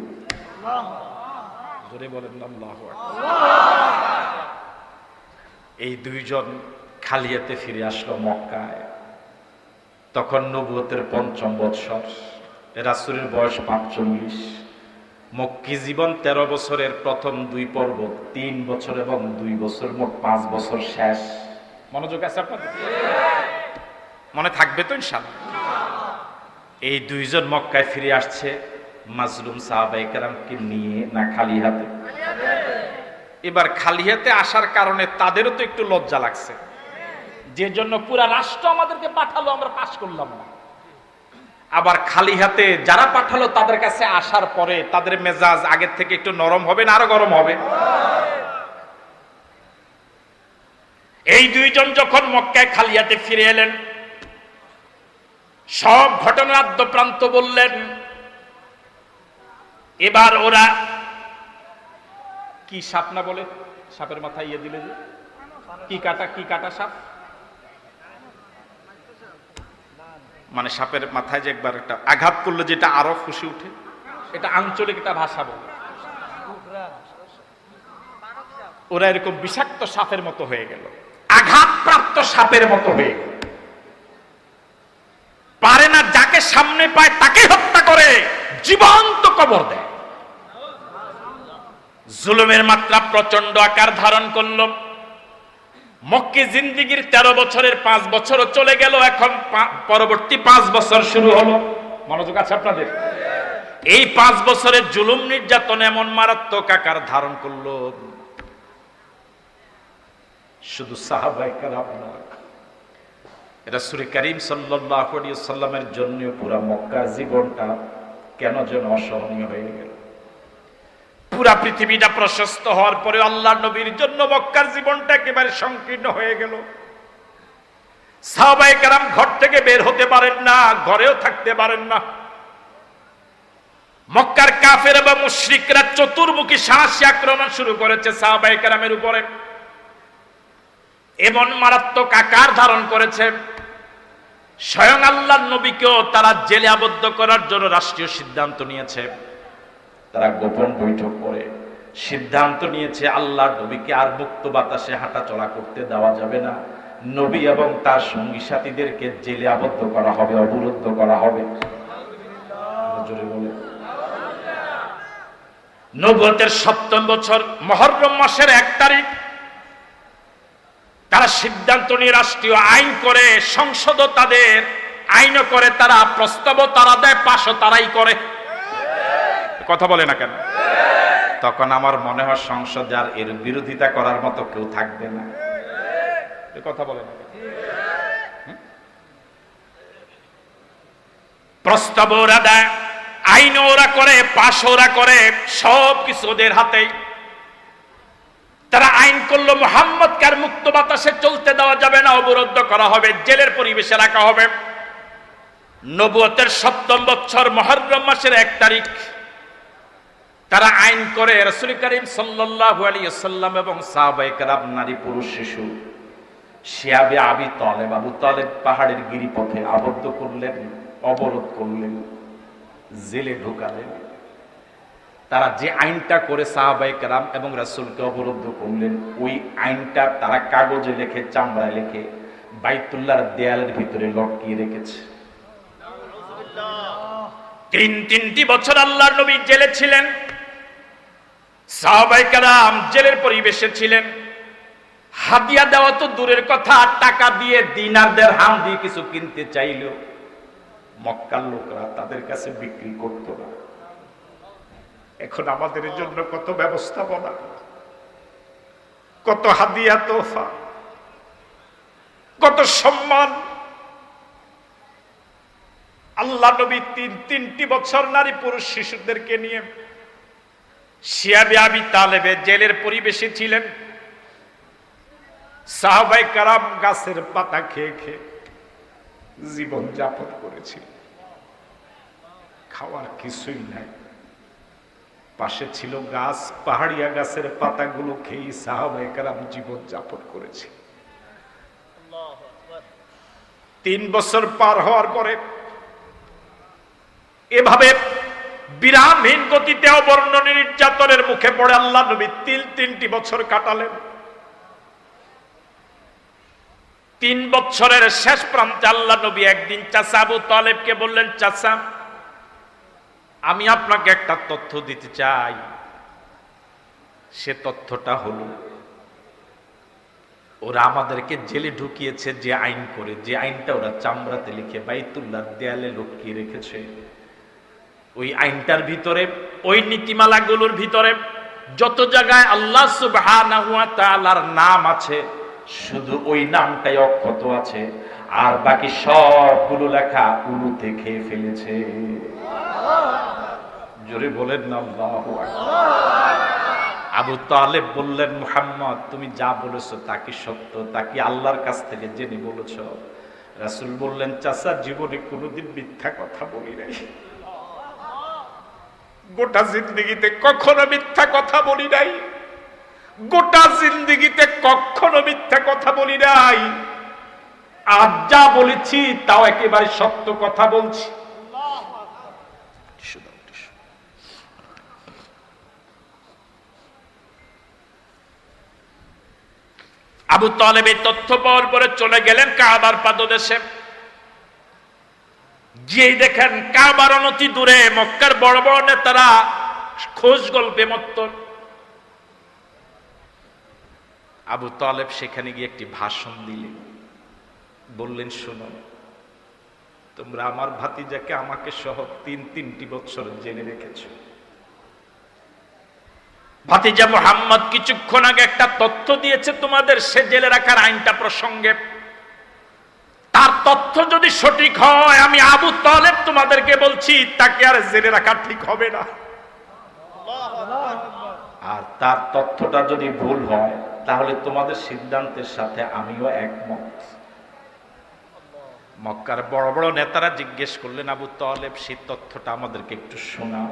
জোরে বলেন আল্লাহু আকবার। এই দুইজন খালি হাতে ফিরে আসলো মক্কায়। তখন নবুয়তের ৫ম বৎসর, রাসূলের বয়স ৪৫। মক্কি জীবন ১৩ বছরের প্রথম ২ পর্ব ৩ বছর এবং ২ বছর, মোট ৫ বছর শেষ। মনোযোগ আছে আপনাদের? মনে থাকবে তো ইনশাআল্লাহ। এই দুইজন মক্কায় ফিরে আসছে মাজলুম সাহাবায়ে কেরামকে নিয়ে, না খালি হাতে? এবার খালি হাতে আসার কারণে তাদেরও তো একটু লজ্জা লাগছে, যে জন্য পুরা রাষ্ট্র আমাদেরকে পাঠালো, আমরা পাস করলাম না। আবার খালি হাতে যারা পাঠালো তাদের কাছে আসার পরে তাদের মেজাজ আগের থেকে একটু নরম হবে না আরো গরম হবে? এই দুইজন যখন মক্কায় খালি হাতে ফিরে এলেন, সব ঘটনার আদ্যপ্রান্ত বললেন। এবার ওরা কি সাপ না বলে, সাপের মাথায় ইয়ে দিলে যে কি কাটা সাপ, মানে সাপের মাথায় যে একবার একটা আঘাত করলে যেটা আরো ফুসে উঠে, এটা আঞ্চলিক একটা ভাষা বলে। ওরা এরকম বিষাক্ত সাপের মতো হয়ে গেল, আঘাতপ্রাপ্ত সাপের মতো হয়ে গেল। পারে না, যাকে সামনে পায় তাকে হত্যা করে, জীবন্ত কবর দেয়। জুলুমের মাত্রা প্রচন্ড আকার ধারণ করল। মক্কি জিন্দেগির ১৩ বছরের ৫ বছরও চলে গেল, এখন পরবর্তী ৫ বছর শুরু হলো। মনোযোগ আছে আপনাদের? এই ৫ বছরের জুলুম নির্যাতন এমন মারাত্মক আকার ধারণ করলো, শুধু সাহাবায়ে কেরাম না, রাসূল করিম সাল্লাল্লাহু আলাইহি ওয়াসাল্লামের জন্য পুরা মক্কা জীবনটা কেন যেন অসহনীয় হয়ে গেল। পুরা পৃথিবীটা প্রশস্ত হওয়ার পরে আল্লাহর নবীর জন্য মক্কার জীবনটা একেবারে সংকীর্ণ হয়ে গেল। সাহাবায়ে কেরাম ঘর থেকে বের হতে পারেন না, ঘরেও থাকতে পারেন না। মক্কার কাফের বা মুশরিকরা চতুর্মুখী সাহসী আক্রমণ শুরু করেছে সাহাবায়ে কেরামের উপরে। এমন মারাত্মক আকার ধারণ করেছে, স্বয়ং আল্লাহর নবীকেও তারা জেলে আবদ্ধ করার জন্য রাষ্ট্রীয় সিদ্ধান্ত নিয়েছে। তারা গোপন বৈঠক করে সিদ্ধান্ত নিয়েছে আল্লাহর নবীকে আর মুক্ত বাতাসে হাঁটা চলা করতে দেওয়া যাবে না, নবী এবং তার সঙ্গী সাথীদেরকে জেলে আবদ্ধ করা হবে, অবরুদ্ধ করা হবে। জোরে বলে। নবুয়তের ৭ম বছর মুহররম মাসের ১ তারিখ তারা সিদ্ধান্ত নিয়ে রাষ্ট্রীয় আইন করে, সংসদও তাদের আইনও করে, তারা প্রস্তাবও তারা দেয়, পাশও তারাই করে। কথা বলে না কেন? তখন আমার মনে হয় সংসদে আর এর বিরোধিতা করার মতো কেউ থাকবে না। কথা বলে না? প্রস্তাব ওরা দেয়, আইন ওরা করে, পাশ ওরা করে, সব কিছু ওদের হাতেই। তারা আইন করলো মুহাম্মদকে আর মুক্ত বাতাসে চলতে দেওয়া যাবে না, অবরুদ্ধ করা হবে, জেলের পরিবেশে রাখা হবে। নবুয়তের ৭ম বছর মুহররম মাসের ১ তারিখ তারা আইন করে রাসূল করিম সাল্লাল্লাহু আলাইহি ওয়াসাল্লাম এবং সাহাবায়ে কেরাম, নারী পুরুষ শিশু, শিয়াবে আবি তালেব, আবু তালেব পাহাড়ের গিরিপথে আবদ্ধ করলেন, অবরোধ করলেন, জেলে ঢুকালেন। তারা যে আইনটা করে সাহাবায়ে কেরাম এবং রাসূলকে অবরুদ্ধ করলেন, ওই আইনটা তারা কাগজে লিখে, চামড়ায় লিখে বাইতুল্লাহর দেয়ালের ভিতরে লটকিয়ে রেখেছে। ৩টি বছর আল্লাহর নবী জেলে ছিলেন, সাহাবায়ে কেরাম জেলের পরিবেশে ছিলেন। হাদিয়া দেওয়া তো দূরের কথা, টাকা দিয়ে দিনার দিরহাম দিয়ে কিছু কিনতে চাইলেও মক্কার লোকরা তাদের কাছে বিক্রি করত না। এখন আমাদের জন্য কত ব্যবস্থাপনা, কত হাদিয়া তোফা, কত সম্মান। আল্লাহ নবী তিনটি বছর নারী পুরুষ শিশুদেরকে নিয়ে শিয়াবে আবি তালেবে জেলের পরিবেশে ছিলেন। সাহাবায়ে কেরাম গাছের পাতা খেয়ে খেয়ে জীবন যাপন করেছিল। খাওয়ার কিছুই নাই, পাশে ছিল গাছ, পাহাড়িয়া গাছের পাতাগুলো খেয়ে সাহাবায়ে কেরাম জীবন যাপন করেছে। 3 বছর পার হওয়ার পরে এভাবে বিরামহীন গতিতে অবর্ণনীয় নির্যাতনের মুখে পড়ে আল্লাহ নবী তিনটি বছর কাটালেন। 3 বছরের শেষ প্রান্তে আল্লাহ নবী একদিন চাচা আবু তালেবকে বললেন, চাচা আমি আপনাকে একটা তথ্য দিতে চাই। সে তথ্যটা হলো, ওরা আমাদেরকে জেলে ঢুকিয়েছে যে আইন করে, যে আইনটা ওরা চামড়াতে লিখে বাইতুল্লাহর দেয়ালে লটকিয়ে রেখেছে, ওই আইনটার ভিতরে, ওই নীতিমালাগুলোর ভিতরে যত জায়গায় আল্লাহ সুবহানাহু ওয়া তাআলার নাম আছে শুধু ওই নামটাই অক্ষত আছে, আর বাকি সবগুলো লেখা উলুতে খেয়ে ফেলেছে। জোরে বলেন না আল্লাহু আকবার। আবু তালেব বললেন, মুহাম্মদ তুমি যা বলেছো তা কি সত্য, তা কি আল্লাহর কাছ থেকে জেনে বলেছো? রাসূল বললেন, চাচা জীবনে কোনোদিন মিথ্যা কথা বলি নাই, গোটা জিন্দেগিতে কখনো মিথ্যা কথা বলি নাই, গোটা জিন্দেগিতে কখনো মিথ্যা কথা বলি নাই। আজ যা বলেছি তাও একেবারে সত্য কথা বলছি। আবু তালেব এই তথ্য পাওয়ার পরে চলে গেলেন কাবার পাদদেশে। গিয়ে দেখেন কাবার অনতি দূরে মক্কার বড় বড় নেতারা খোঁজ গল্পে মত্ত। আবু তালেব সেখানে গিয়ে একটি ভাষণ দিলেন, বললেন, শোনো, তোমরা আমার ভাতিজাকে আমাকে সহ তিনটি বছর জেলে রেখেছো। ভাতিজা মুহাম্মদ কিছুক্ষণ আগে একটা তথ্য দিয়েছে তোমাদের, সে জেলে রাখার আইনটা প্রসঙ্গে। তার তথ্য যদি সঠিক হয়, আমি আবু তালেব তোমাদেরকে বলছি তাকে আর জেলে রাখা ঠিক হবে না। আর তার তথ্যটা যদি ভুল হয় তাহলে তোমাদের সিদ্ধান্তের সাথে আমিও একমত। মক্কার বড় বড় নেতারা জিজ্ঞেস করলেন, আবু তালেব সেই তথ্যটা আমাদেরকে একটু শোনাও।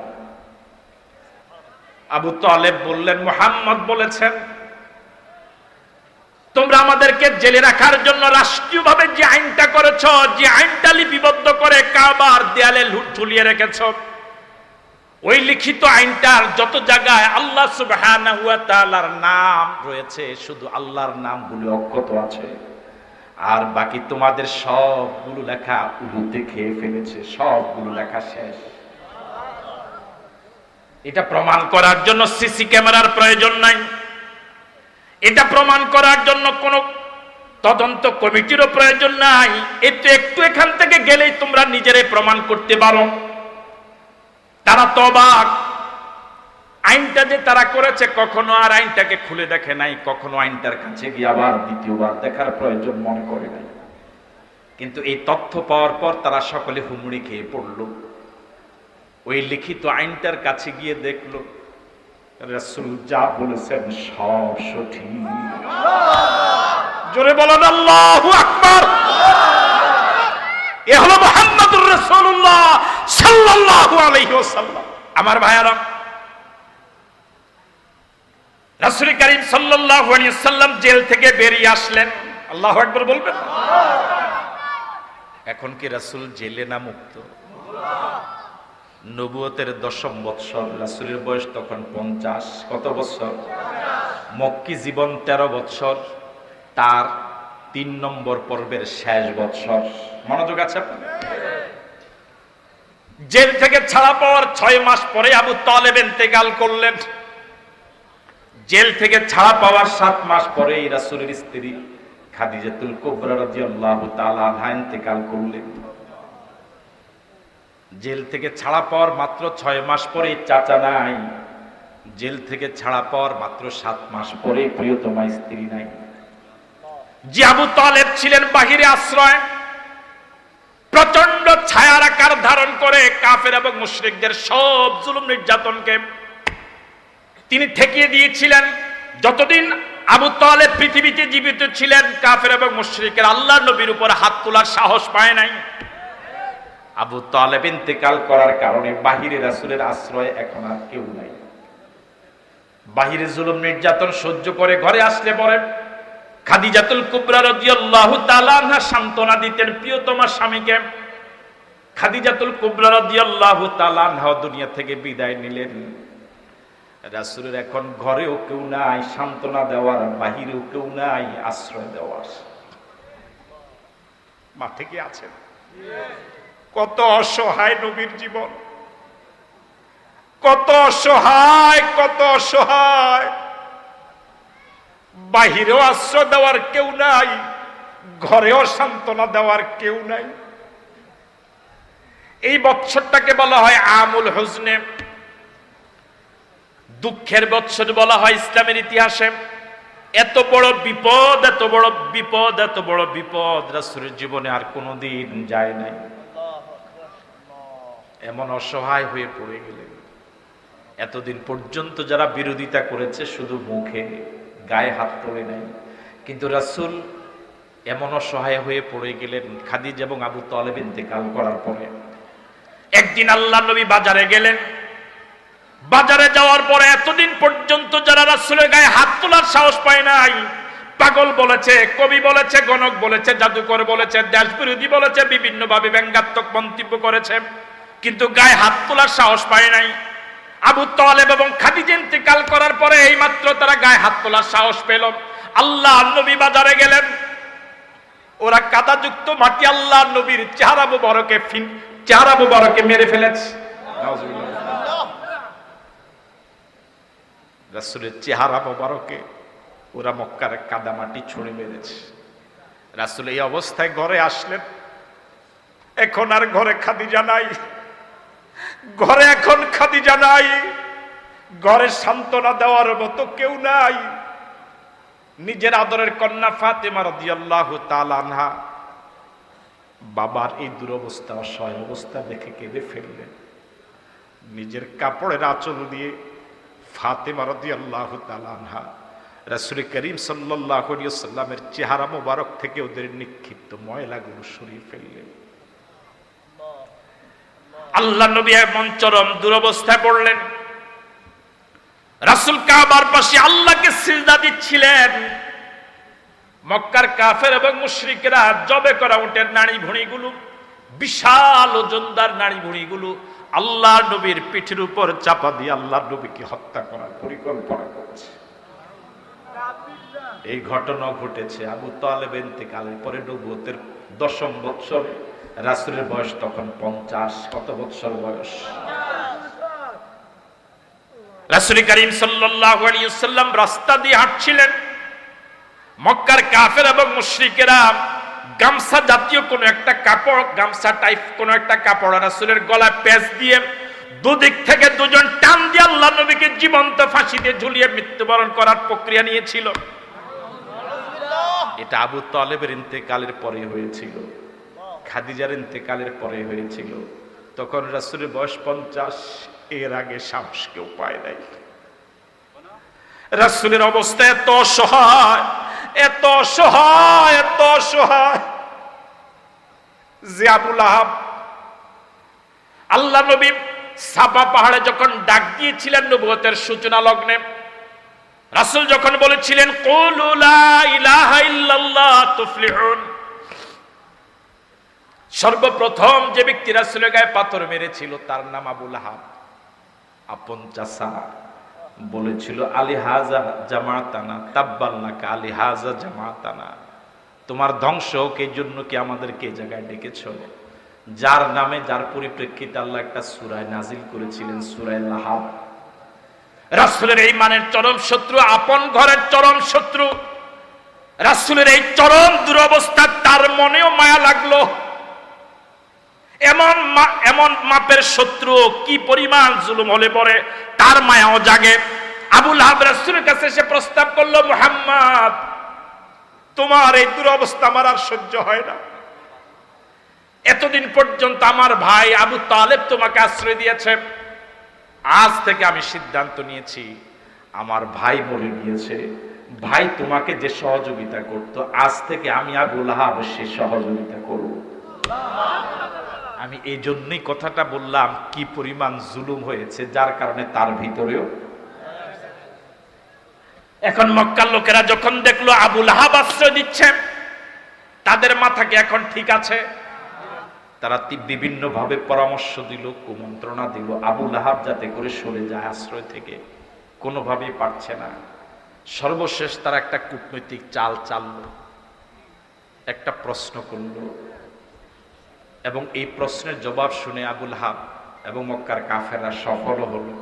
আবু তালেব বললেন, মুহাম্মদ বলেছেন তোমরা আমাদেরকে জেলে রাখার জন্য রাষ্ট্রীয়ভাবে যে আইনটা করেছ, যে আইনটা লিপিবদ্ধ করে কাবার দেয়ালে ঝুলিয়ে রেখেছ, ওই লিখিত আইনটার যত জায়গায় আল্লাহ সুবহানাহু ওয়া তাআলার নাম রয়েছে শুধু আল্লাহর নামগুলো অক্ষত আছে, আর বাকি তোমাদের সবগুলো লেখা উলুতে খেয়ে ফেলেছে, সবগুলো লেখা শেষ। এটা প্রমাণ করার জন্য সিসি ক্যামেরার প্রয়োজন নাই, এটা প্রমাণ করার জন্য কোন তদন্ত কমিটিরও প্রয়োজন নাই। একটু এখান থেকে গেলেই তোমরা নিজেরাই প্রমাণ করতে পারো। তারা তো অবাক, আইনটা যে তারা করেছে কখনো আর আইনটাকে খুলে দেখে নাই, কখনো আইনটার কাছে গিয়ে আবার দ্বিতীয়বার দেখার প্রয়োজন মনে করে নাই। কিন্তু এই তথ্য পাওয়ার পর তারা সকলে হুমড়ি খেয়ে পড়ল। ওই লিখিত আইনটার কাছে গিয়ে দেখলো রাসূল যা বলেছেন সব সঠিক। জোরে বলেন আল্লাহু আকবার। এ হলো মুহাম্মদুর রাসূলুল্লাহ সাল্লাল্লাহু আলাইহি ওয়াসাল্লাম। আমার ভাইয়ারা, রাসূল করিম সাল্লাল্লাহু আলাইহি ওয়াসাল্লাম জেল থেকে বেরিয়ে আসলেন। আল্লাহু আকবার বলবেন। এখন কি রাসূল জেলে না মুক্ত? নবুয়তের 10ম বৎসর, রাসূলের বয়স তখন 50। কত বছর? মক্কি জীবন 13 বৎসর, তার 3 নম্বর পর্বের শেষ বৎসর। মনোযোগ আছে আপনার? জেল থেকে ছাড়া পাওয়ার 6 মাস পরে আবু তালেব ইন্তেকাল করলেন। জেল থেকে ছাড়া পাওয়ার 7 মাস পরে রাসূলের স্ত্রী খাদিজাতুল কুবরা রাদিয়াল্লাহু তাআলা আনহা ইন্তেকাল করলেন। জেল থেকে ছাড়া পাওয়ার মাত্র 6 মাস পরে চাচা নাই, জেল থেকে ছাড়া পাওয়ার মাত্র 7 মাস পরে প্রিয়তমা স্ত্রী নাই। যে আবু তালেব ছিলেন বাহিরে আশ্রয়, প্রচন্ড ছায়ার আকার ধারণ করে কাফের এবং মুশরিকদের সব জুলুম নির্যাতনকে তিনি ঠেকিয়ে দিয়েছিলেন। যতদিন আবু তালেব পৃথিবীতে জীবিত ছিলেন, কাফের এবং মুশরিকের আল্লাহর নবীর উপর হাত তোলার সাহস পায় নাই। আবু তালেব ইন্তেকাল করার কারণে বাহিরে রাসূলের আশ্রয় এখন আর কেউ নাই। বাহিরে জুলুম নির্যাতন সহ্য করে ঘরে আসলে পরে খাদিজাতুল কুবরা রাদিয়াল্লাহু তাআলা আনহা সান্ত্বনা দিতেন প্রিয়তমা স্বামীকে। খাদিজাতুল কুবরা রাদিয়াল্লাহু তাআলা আনহা দুনিয়া থেকে বিদায় নিলেন। রাসূলের এখন ঘরেও কেউ নাই সান্ত্বনা দেওয়ার, বাহিরেও কেউ নাই আশ্রয় দেওয়ার। মাঠে কি আছেন? কত অসহায় নবীর জীবন, কত অসহায়, কত অসহায়। বাহিরেও আশ্রয় দেওয়ার কেউ নাই, ঘরেও সান্ত্বনা দেওয়ার কেউ নাই। এই বৎসরটাকে বলা হয় আমুল হুজনে, দুঃখের বৎসর বলা হয় ইসলামের ইতিহাসে। এত বড় বিপদ, এত বড় বিপদ, এত বড় বিপদ রাসূলের জীবনে আর কোনোদিন যায় নাই। এমন অসহায় হয়ে পড়ে গেলেন। এতদিন পর্যন্ত যারা বিরোধিতা করেছে শুধু মুখে, গায়ে হাত তোলে নাই, কিন্তু রাসূল এমন অসহায় হয়ে পড়ে গেলেন। খাদিজা এবং আবু তালেব ইন্তেকাল করার পরে একদিন আল্লাহর নবী বাজারে গেলেন। বাজারে যাওয়ার পরে এতদিন পর্যন্ত যারা রাসূলের গায়ে হাত তোলার সাহস পায় নাই, পাগল বলেছে, কবি বলেছে, গণক বলেছে, জাদুকর বলেছে, দেশ বিরোধী বলেছে, বিভিন্ন ভাবে ব্যঙ্গাত্মক মন্তব্য করেছে, কিন্তু গায়ে হাত তোলার সাহস পায় নাই। আবু তালেব এবং খাদিজা ইন্তেকাল করার পরে এইমাত্র তারা গায়ে হাত তোলার সাহস পেল। আল্লাহর নবী বাজারে গেলেন, ওরা কাদাযুক্ত মাটি আল্লাহর নবীর চেহারা মুবারকে মেরে ফেলেছে। রাসূলের চেহারা মুবারকে ওরা মক্কার কাদা মাটি ছুঁড়ে মেরেছে। রাসূল এই অবস্থায় ঘরে আসলেন। এখন আর ঘরে খাদিজা নাই, ঘরে এখন খাদিজা নাই, ঘরে সান্ত্বনা দেওয়ার মতো কেউ নাই। নিজের আদরের কন্যা ফাতেমা রাদিয়াল্লাহু তাআলা আনহা বাবার এই দুরবস্থা, অসহায় অবস্থা দেখে কেঁদে ফেললেন। নিজের কাপড়ের আঁচল দিয়ে ফাতেমা রাদিয়াল্লাহু তাআলা আনহা রাসূল করিম সাল্লাল্লাহু আলাইহি ওয়াসাল্লামের চেহারা মোবারক থেকে ওদের নিক্ষিপ্ত ময়লাগুলো সরিয়ে ফেললেন। আল্লাহ নবী এমন চরম দুরবস্থায় পড়লেন। রাসূল কাবার পাশে আল্লাহকে সিজদা দিচ্ছিলেন। মক্কার কাফের এবং মুশরিকরা জবে করা উটের নাড়ি ভুঁড়িগুলো, বিশাল ওজনদার নাড়ি ভুঁড়িগুলো আল্লাহর নবীর পিঠের উপর চাপা দিয়ে আল্লাহর নবীকে হত্যা করার পরিকল্পনা করছে। এই ঘটনা ঘটেছে আবু তালেব ইন্তেকালের পরে নবুয়তের 10ম বৎসরে। রাসূলের বয়স তখন 50। কত বৎসর বয়স? রাসূল করিম সাল্লাল্লাহু আলাইহি ওয়াসাল্লাম রাস্তা দিয়ে হাঁটছিলেন। মক্কার কাফের এবং মুশরিকেরা গামছা জাতীয় কোন একটা কাপড়, গামছা টাইপ কোন একটা কাপড় রাসূলের গলায় পেঁচ দিয়ে দুদিক থেকে দুজন টান দিয়ে আল্লাহ নবীকে জীবন্ত ফাঁসিতে ঝুলিয়ে মৃত্যুবরণ করার প্রক্রিয়া নিয়েছিল। এটা আবু তালেবের ইন্তেকালের পরে হয়েছিল, খাদিজার ইন্তেকালের পরে হয়েছিল। তখন রাসূলের বয়স 50। এর আগে সাহস কেউ পায় নাই। রাসূলের অবস্থা এত অসহায়, এত অসহায়, এত অসহায় যে আবু লাহাব আল্লাহ নবী সাফা পাহাড়ে যখন ডাক দিয়েছিলেন নবুয়তের সূচনা লগ্নে, রাসূল যখন বলেছিলেন কুলু লা ইলাহা ইল্লাল্লাহ তুফলিহুন, সর্বপ্রথম যে ব্যক্তি রাসূলের গায়ে পাথর মেরেছিল তার নাম আবু লাহাব। আপন চাচা বলেছিল আলী হাজা জামাতানা তাব্বাল্লাকা, আলী হাজা জামাতানা, তোমার ধ্বংস হোক, এই জন্য কি আমাদেরকে এই জায়গায় ডেকেছ? যার নামে, যার পরিপ্রেক্ষিতে আল্লাহ একটা সূরা নাজিল করেছিলেন, সূরা লাহাব। রাসূলের এই মানের চরম শত্রু, আপন ঘরের চরম শত্রু। রাসূলের এই চরম দুরবস্থা তার মনেও মায়া লাগলো। এমন মাপের শত্রু কি পরিমাণ জুলুম হলে পরে তার মায়াও জাগে। আবু লাহাব রাসূলের কাছে এসে প্রস্তাব করলো, মুহাম্মদ তোমার এই দুরবস্থা আমার আর সহ্য হয় না। এতদিন পর্যন্ত আমার ভাই আবু তালেব তোমাকে আশ্রয় দিয়েছে, আজ থেকে আমি সিদ্ধান্ত নিয়েছি, আমার ভাই বলে গিয়েছে, ভাই তোমাকে যে সহযোগিতা করত, আজ থেকে আমি আবু লাহাব সে সহযোগিতা করব। আমি এই জন্যই কথাটা বললাম, কি পরিমাণ জুলুম হয়েছে, যার কারণে তার ভিতরেও। এখন মক্কার লোকেরা যখন দেখলো আবু লাহাব আশ্রয় দিচ্ছে, তাদের মাথা কি এখন ঠিক আছে? তারা বিভিন্ন ভাবে পরামর্শ দিল, কুমন্ত্রণা দিল, আবু লাহাব যাতে করে সরে যায় আশ্রয় থেকে, কোনোভাবেই পারছে না। সর্বশেষ তারা একটা কূটনৈতিক চাল চাললো, একটা প্রশ্ন করলো, এবং এই প্রশ্নের জবাব শুনে আবু লাহাব এবং মক্কার কাফেররা সফল হলো।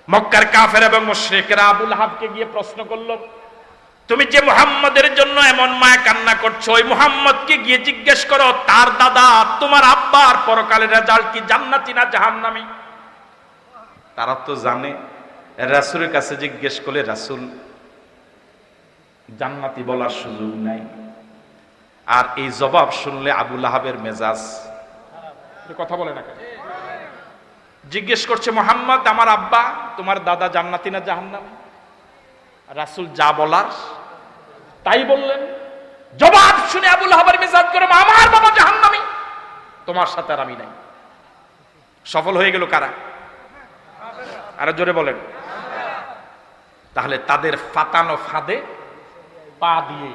মক্কার কাফের এবং মুশরিকরা আবু লাহাবকে গিয়ে প্রশ্ন করলো, তুমি যে মুহাম্মদের জন্য এমন মায়া কান্না করছো, ওই মুহাম্মদকে গিয়ে জিজ্ঞেস করো তার দাদা তোমার আব্বার পরকালের রেজাল্ট কি, জান্নাতি না জাহান্নামী। তারা তো জানে, রাসূলের কাছে জিজ্ঞেস করলে রাসূল জান্নাতি বলার সুযোগ নাই। আর এই জবাব শুনলে আবু লাহাবের মেজাজ, কথা বলে না কেন? জিজ্ঞেস করছে মুহাম্মদ আমার আব্বা তোমার দাদা জান্নাতি না জাহান্নামী? রাসূল যা বলার তাই বললেন। জবাব শুনে আবু লাহাবের মেজাজ করে, আমার বাবা জাহান্নামী, তোমার সাথে আর আমি নাই। সফল হয়ে গেল কারা? আরো জোরে বলেন। তাহলে তাদের ফাতানো ফাঁদে পা দিয়ে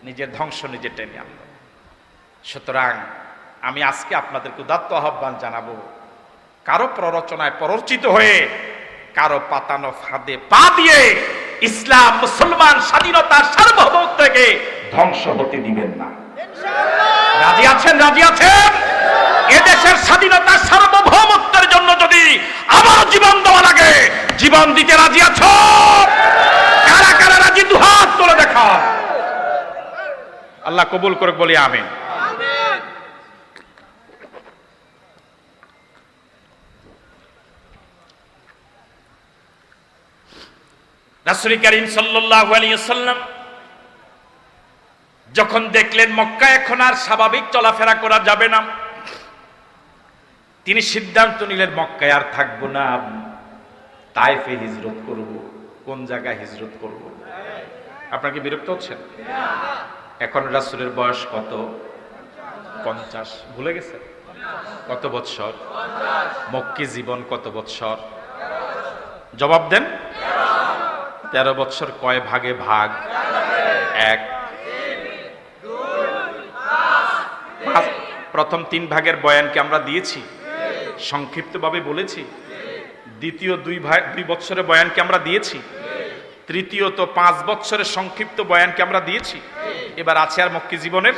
নিজের ধ্বংস নিজে টেনে আনল। সুতরাং আমি আজকে আপনাদেরকে উদাত্ত আহ্বান জানাবো, কারো প্ররোচনায় প্ররোচিত হয়ে কারো পাতানো ফাঁদে পা দিয়ে ইসলাম মুসলমান স্বাধীনতার সার্বভৌমত্বকে ধ্বংস হতে দিবেন না। রাজি আছেন? রাজি আছেন? এদেশের স্বাধীনতার সার্বভৌমত্বের জন্য যদি আবার জীবন দেওয়া লাগে, জীবন দিতে রাজি আছো? কারা কারা রাজি? দুহাত তুলে দেখা। আল্লাহ কবুল করে বলি আমিন। রাসূল করিম সাল্লাল্লাহু আলাইহি ওয়াসাল্লাম যখন দেখলেন মক্কা এখন আর স্বাভাবিক চলাফেরা করা যাবে না, তিনি সিদ্ধান্ত নিলেন মক্কায় আর থাকবো না, তায়েফে হিজরত করব। কোন জায়গায় হিজরত করব? আপনাকে বিরক্ত হচ্ছেন? এখন রাসূলের বয়স কত? 50। ভুলে গেছে? কত বৎসর? মক্কি জীবন কত বৎসর? জবাব দেন। 13 বৎসর কয় ভাগে ভাগ? 1। প্রথম 3 ভাগের বয়ানকে আমরা দিয়েছি, সংক্ষিপ্তভাবে বলেছি। দ্বিতীয় 2 বৎসরের বয়ানকে আমরা দিয়েছি। তৃতীয়ত 5 বৎসরের সংক্ষিপ্ত বয়ানকে আমরা দিয়েছি। এবার আছে আর মক্কি জীবনের।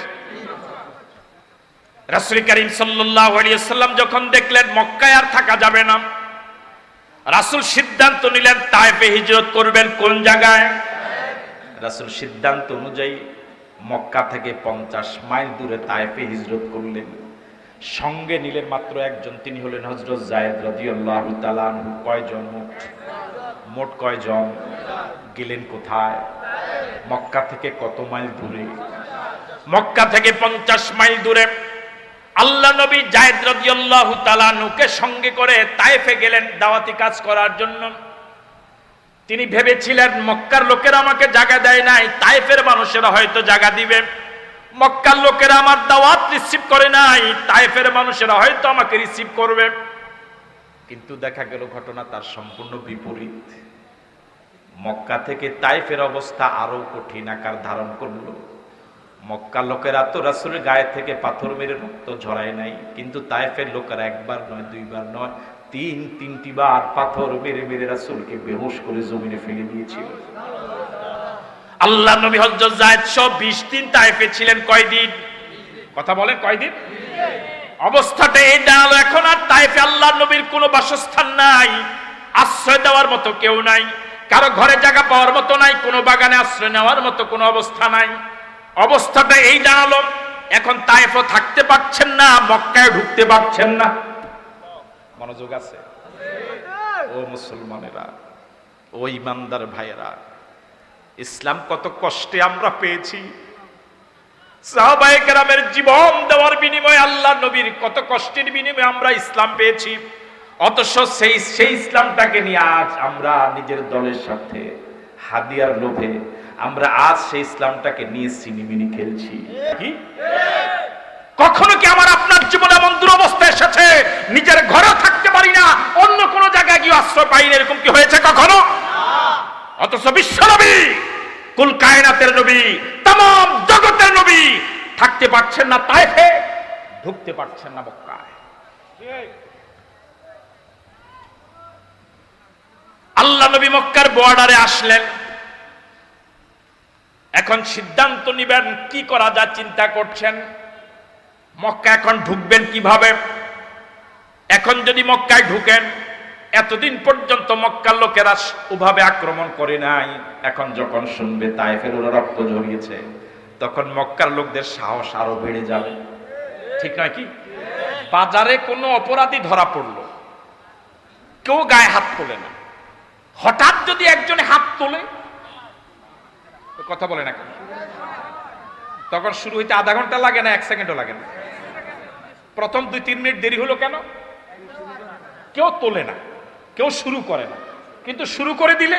রাসূল করিম সাল্লাল্লাহু আলাইহি ওয়াসাল্লাম যখন দেখলেন মক্কায় আর থাকা যাবে না, রাসূল সিদ্ধান্ত নিলেন তায়েফে হিজরত করবেন। কোন জায়গায়? রাসূল সিদ্ধান্ত অনুযায়ী মক্কা থেকে 50 মাইল দূরে তায়েফে হিজরত করলেন। সঙ্গে নিলেন মাত্র একজন, তিনি হলেন হযরত যায়েদ রাদিয়াল্লাহু তাআলা আনহু। কয়জন? মোট কয়জন? গেলেন কোথায়? মক্কা থেকে কত মাইল দূরে? মক্কা থেকে 50 মাইল দূরে আল্লাহ নবী যায়েদ রাদিয়াল্লাহু তাআলা আনহুকে সঙ্গে করে তায়েফে গেলেন দাওয়াতি কাজ করার জন্য। তিনি ভেবেছিলেন মক্কার লোকেরা আমাকে জায়গা দেয় নাই, তায়েফের মানুষেরা হয়তো জায়গা দিবে। মক্কার লোকেরা আমার দাওয়াত রিসিভ করে নাই, তায়েফের মানুষেরা হয়তো আমাকে রিসিভ করবে। কিন্তু দেখা গেল ঘটনা তার সম্পূর্ণ বিপরীত। মক্কা থেকে তায়েফের অবস্থা আরো কঠিন আকার ধারণ করলো। মক্কার লোকেরা তো রাসূলের গায়ে থেকে পাথর মেরে রক্ত ঝরায় নাই, কিন্তু তায়েফের লোকেরা একবার নয়, দুইবার নয়, তিনটি বার পাথর মেরে মেরে রাসূলকে বেহুশ করে জমিনে ফেলে দিয়েছিল। আল্লাহ নবী হযরত যায়েদ 120 দিন তায়েফে ছিলেন। কয়দিন? কথা বলেন, কয়দিন? অবস্থাটা এই দাঁড়ালো, এখন আর তায়েফে আল্লাহ নবীর কোনো বাসস্থান নাই, আশ্রয় দেওয়ার মতো কেউ নাই, কারো ঘরে জায়গা পাওয়ার মতো নাই, কোনো বাগানে আশ্রয় নেওয়ার মতো কোনো অবস্থা নাই। অবস্থাটা এই দাঁড়ালো, এখন তায়েফও থাকতে পারছেন না, মক্কায় ঢুকতে পারছেন না। মনোযোগ আছে? ও মুসলমানেরা, ও ইমানদার ভাইয়েরা, ইসলাম কত কষ্টে আমরা পেয়েছি। সাহাবায়ে কেরামের জীবন দেওয়ার বিনিময়ে আল্লাহ নবীর কত কষ্টের বিনিময়ে আমরা ইসলাম পেয়েছি। অথচ সেই ইসলামটাকে নিয়ে আজ আমরা নিজের দলের সাথে হাদিয়ার লোভে আমরা আজ সেই ইসলামটাকে নিয়ে সিনিমিনি খেলছি। কি কখনো কি আমার আপনার জীবনে এমন দুরবস্থা এসেছে নিজের ঘরে থাকতে পারি না, অন্য কোন জায়গায় গিয়ে আশ্রয় পাই না, এরকম কি হয়েছে কখনো? অথচ বিশ্ব নবী, কুল কায়নাতের নবী, तमाम জগতের নবী থাকতে পারছেন না তায়েফে, ঢুকতে পারছেন না মক্কায়। আল্লাহ নবী মক্কার বর্ডারে আসলেন। এখন সিদ্ধান্ত নিবেন কি করা যায়, চিন্তা করছেন মক্কা এখন ঢুকবেন কিভাবে। এখন যদি মক্কায় ঢুকেন, এতদিন পর্যন্ত মক্কার লোকেরা ওভাবে আক্রমণ করে নাই, এখন যখন শুনবে তায়েফের ওরা রক্ত ঝরিয়েছে, তখন মক্কার লোকদের সাহস আরো বেড়ে যাবে, ঠিক নয় কি? বাজারে কোনো অপরাধী ধরা পড়লো, কেউ গায়ে হাত তোলে না, হঠাৎ যদি একজনে হাত তোলে, কথা বলে না কেন, তখন শুরু হইতে আধা ঘন্টা লাগে না, 1 সেকেন্ডও লাগে না। প্রথম 2-3 মিনিট দেরি হলো কেন? কেউ তোলে না, কেউ শুরু করে না, কিন্তু শুরু করে দিলে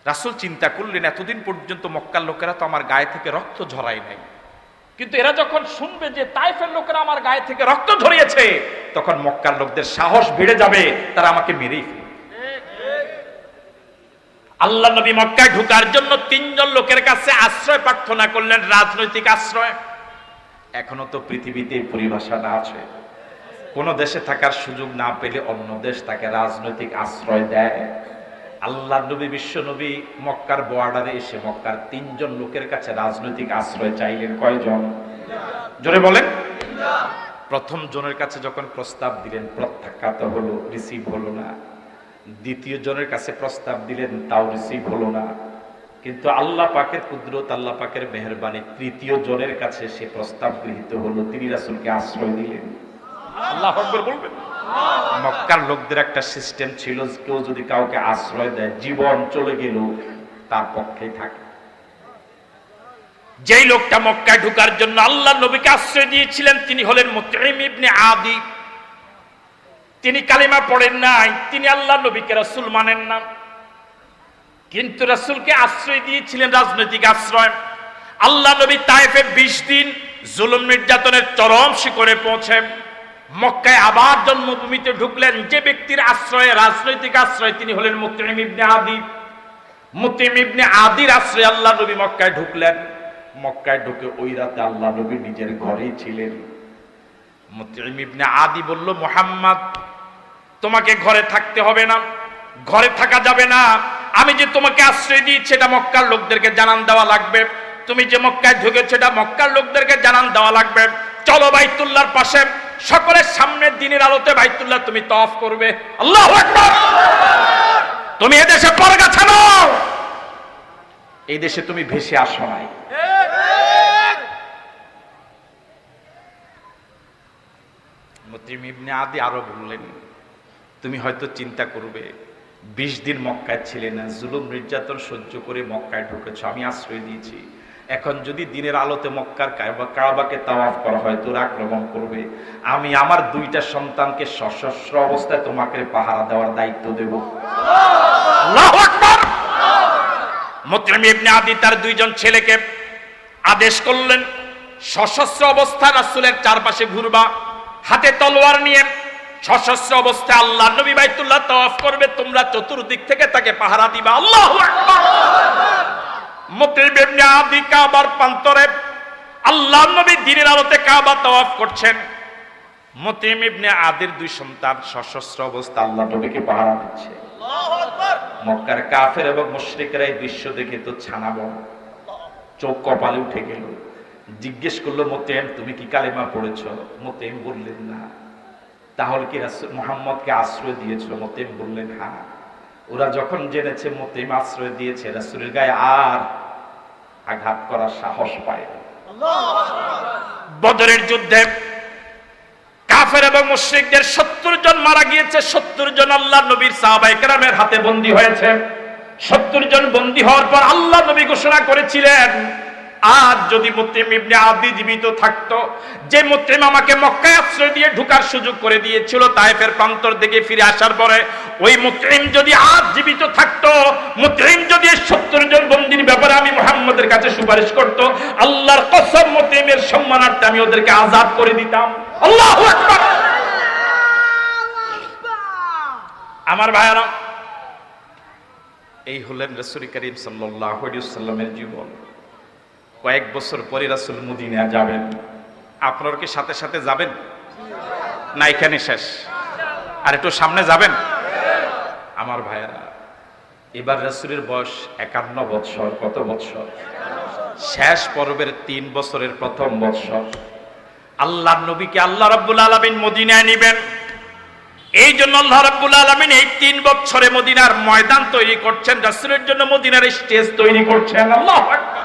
রাসূল চিন্তা করলেন এতদিন পর্যন্ত মক্কার লোকেরা তো আমার গায়ে থেকে রক্ত ঝরায় নাই, কিন্তু এরা যখন শুনবে যে তায়েফের লোকেরা আমার গায়ে থেকে রক্ত ঝরিয়েছে, তখন মক্কার লোকদের সাহস বেড়ে যাবে, তারা আমাকে মেরেই ফেলবে। আল্লাহ নবী মক্কায় ঢোকার জন্য 3 জন লোকের কাছে আশ্রয় প্রার্থনা করলেন, রাজনৈতিক আশ্রয়। এখনো তো পৃথিবীতে পরিভাষাটা আছে, কোন দেশে থাকার সুযোগ না পেলে অন্য দেশ তাকে রাজনৈতিক আশ্রয় দেয়। আল্লাহ নবী বিশ্ব নবী মক্কার বর্ডারে এসে মক্কার 3 জন লোকের কাছে রাজনৈতিক আশ্রয় চাইলেন। কয়জন? জোরে বলেন। প্রথম জনের কাছে যখন প্রস্তাব দিলেন, প্রত্যাখ্যাত হলো, রিসিভ হলো না। দ্বিতীয় জনের কাছে প্রস্তাব দিলেন, তাও রিসিভ হলো না। কিন্তু আল্লাহ পাকের কুদরত, আল্লাহ পাকের মেহেরবানি, তৃতীয় জনের কাছে সে প্রস্তাব গৃহীত হলো, তিনি রাসূলকে আশ্রয় দিলেন। আল্লাহু আকবার বলবেন। মক্কার লোকদের একটা সিস্টেম ছিল, কেউ যদি কাউকে আশ্রয় দেয়, জীবন চলে গেল তার পক্ষেই থাকে। যেই লোকটা মক্কায় ঢোকার জন্য আল্লাহ নবীকে আশ্রয় দিয়েছিলেন, তিনি হলেন মুতঈম ইবনে আদি। তিনি কালিমা পড়েন নাই, তিনি আল্লাহ নবীকে রাসূল মানেন না, কিন্তু রাসূলকে আশ্রয় দিয়েছিলেন, রাজনৈতিক আশ্রয়। আল্লাহ নবী তায়েফে 20 দিন জুলুম নির্যাতনের চরম শিখরে পৌঁছে মক্কায় আবার জন্মভূমিতে ঢুকলেন। যে ব্যক্তির আশ্রয়ে, রাজনৈতিক আশ্রয়, তিনি হলেন মুতঈম ইবনে আদি। মুতঈম ইবনে আদির আশ্রয়ে আল্লাহ নবী মক্কায় ঢুকলেন। মক্কায় ঢুকে ওই রাতে আল্লাহ নবী নিজের ঘরেই ছিলেন। মুতঈম ইবনে আদি বলল, মুহাম্মদ, তোমাকে ঘরে থাকতে হবে না, ঘরে থাকা যাবে না। আমি যে তোমাকে আশ্রয় দিয়েছি এটা মক্কার লোকদেরকে জানান দেওয়া লাগবে। তুমি যে মক্কায় ঢুকেছো এটা মক্কার লোকদেরকে জানান দেওয়া লাগবে। চলো বাইতুল্লাহর পাশে, সকলের সামনে দিনের আলোতে বাইতুল্লাহ তুমি তওয়াফ করবে। আল্লাহু আকবার। তুমি এদেশে পরগাছা নও, এই দেশে তুমি ভেসে আসো নাই। মুতঈম ইবনে আদি আরো বললেন, তুমি হয়তো চিন্তা করবে 20 দিন মক্কায় ছিলে না, জুলুম নির্যাতন সহ্য করে মক্কায় ঢুকেছ, আমি আশ্রয় দিয়েছি। এখন যদি দিনের আলোতে মক্কার কাবাকে তাওয়াফ করা হয়, তোর আক্রমণ করবে। আমি আমার 2টা সন্তানকে সশস্ত্র অবস্থায় তোমাকে পাহারা দেওয়ার দায়িত্ব দেব। আল্লাহু আকবার। মুতঈম ইবনে আদি তার 2 জন ছেলেকে আদেশ করলেন, সশস্ত্র অবস্থায় রাসূলের চারপাশে ঘুরবা, হাতে তলোয়ার নিয়ে সশস্ত্র অবস্থায় আল্লাহ নবী বাইতুল্লাহ তাওয়াফ করবে, তোমরা চতুর্দিক থেকে তাকে পাহারা দিবা। আল্লাহু আকবার। মুতঈম ইবনে আদি কাবার প্রান্তরে আল্লাহ নবী দিনের আলোতে কাবা তাওয়াফ করছেন। মুতঈম ইবনে আদির 2 সন্তান সশস্ত্র অবস্থায় আল্লাহ নবীকে পাহারা দিচ্ছে। আল্লাহু আকবার। মক্কার কাফের এবং মুশরিকরা এই দৃশ্য দেখে তো ছানাবন, চোখ কপালে উঠে গেল। জিজ্ঞেস করলো, মুতঈম, তুমি কি কালেমা পড়েছো? মুতঈম বললেন না। তাহলে কি রাসূল মুহাম্মদকে আশ্রয় দিয়েছো? মুতঈম বললেন হ্যাঁ। ওরা যখন জেনেছে মুতঈম আশ্রয় দিয়েছে, রাসূলের গায়ে আর আঘাত করার সাহস পায় না। বদরের যুদ্ধে কাফের এবং মুশরিকদের 70 জন মারা গিয়েছে, 70 জন আল্লাহর নবীর সাহাবায়ে কেরামের হাতে বন্দী হয়েছে। 70 জন বন্দী হওয়ার পর আল্লাহ নবী ঘোষণা করেছিলেন, আজ যদি মুতঈম ইবনে আদি জীবিত থাকতো, যে মুতঈম আমাকে মক্কায় আশ্রয় দিয়ে ঢোকার সুযোগ করে দিয়েছিল তায়েফের প্রান্তর থেকে ফিরে আসার পরে, ওই মুতঈম যদি আজ জীবিত থাকতো, মুতঈম যদি 70 জন বন্দীর ব্যাপারে আমি মুহাম্মদের কাছে সুপারিশ করত, আল্লাহর কসম মুতঈমের সম্মানার্থে আমি ওদেরকে আজাদ করে দিতাম। আল্লাহু আকবার। আমার ভাইরা, এই হলেন রাসূল করিম সাল্লাল্লাহু আলাইহি ওয়াসাল্লামের জীবন। কয়েক বছর পরে রাসূল মদিনা যাবেন। আপনারা কি সাথে সাথে যাবেন না এখানে শেষ? আর একটু সামনে যাবেন? আমার ভাইয়েরা, এবার রাসূলের বয়স 51 বছর। কত বছর? শেষ পর্বের 3 বছরের প্রথম বছর আল্লাহর নবীকে আল্লাহ রাব্বুল আলামিন মদিনায় নেবেন। এই জন্য আল্লাহ রাব্বুল আলামিন এই 3 বছরে মদিনার ময়দান তৈরি করছেন, রাসূলের জন্য মদিনার স্টেজ তৈরি করছেন। আল্লাহু আকবার।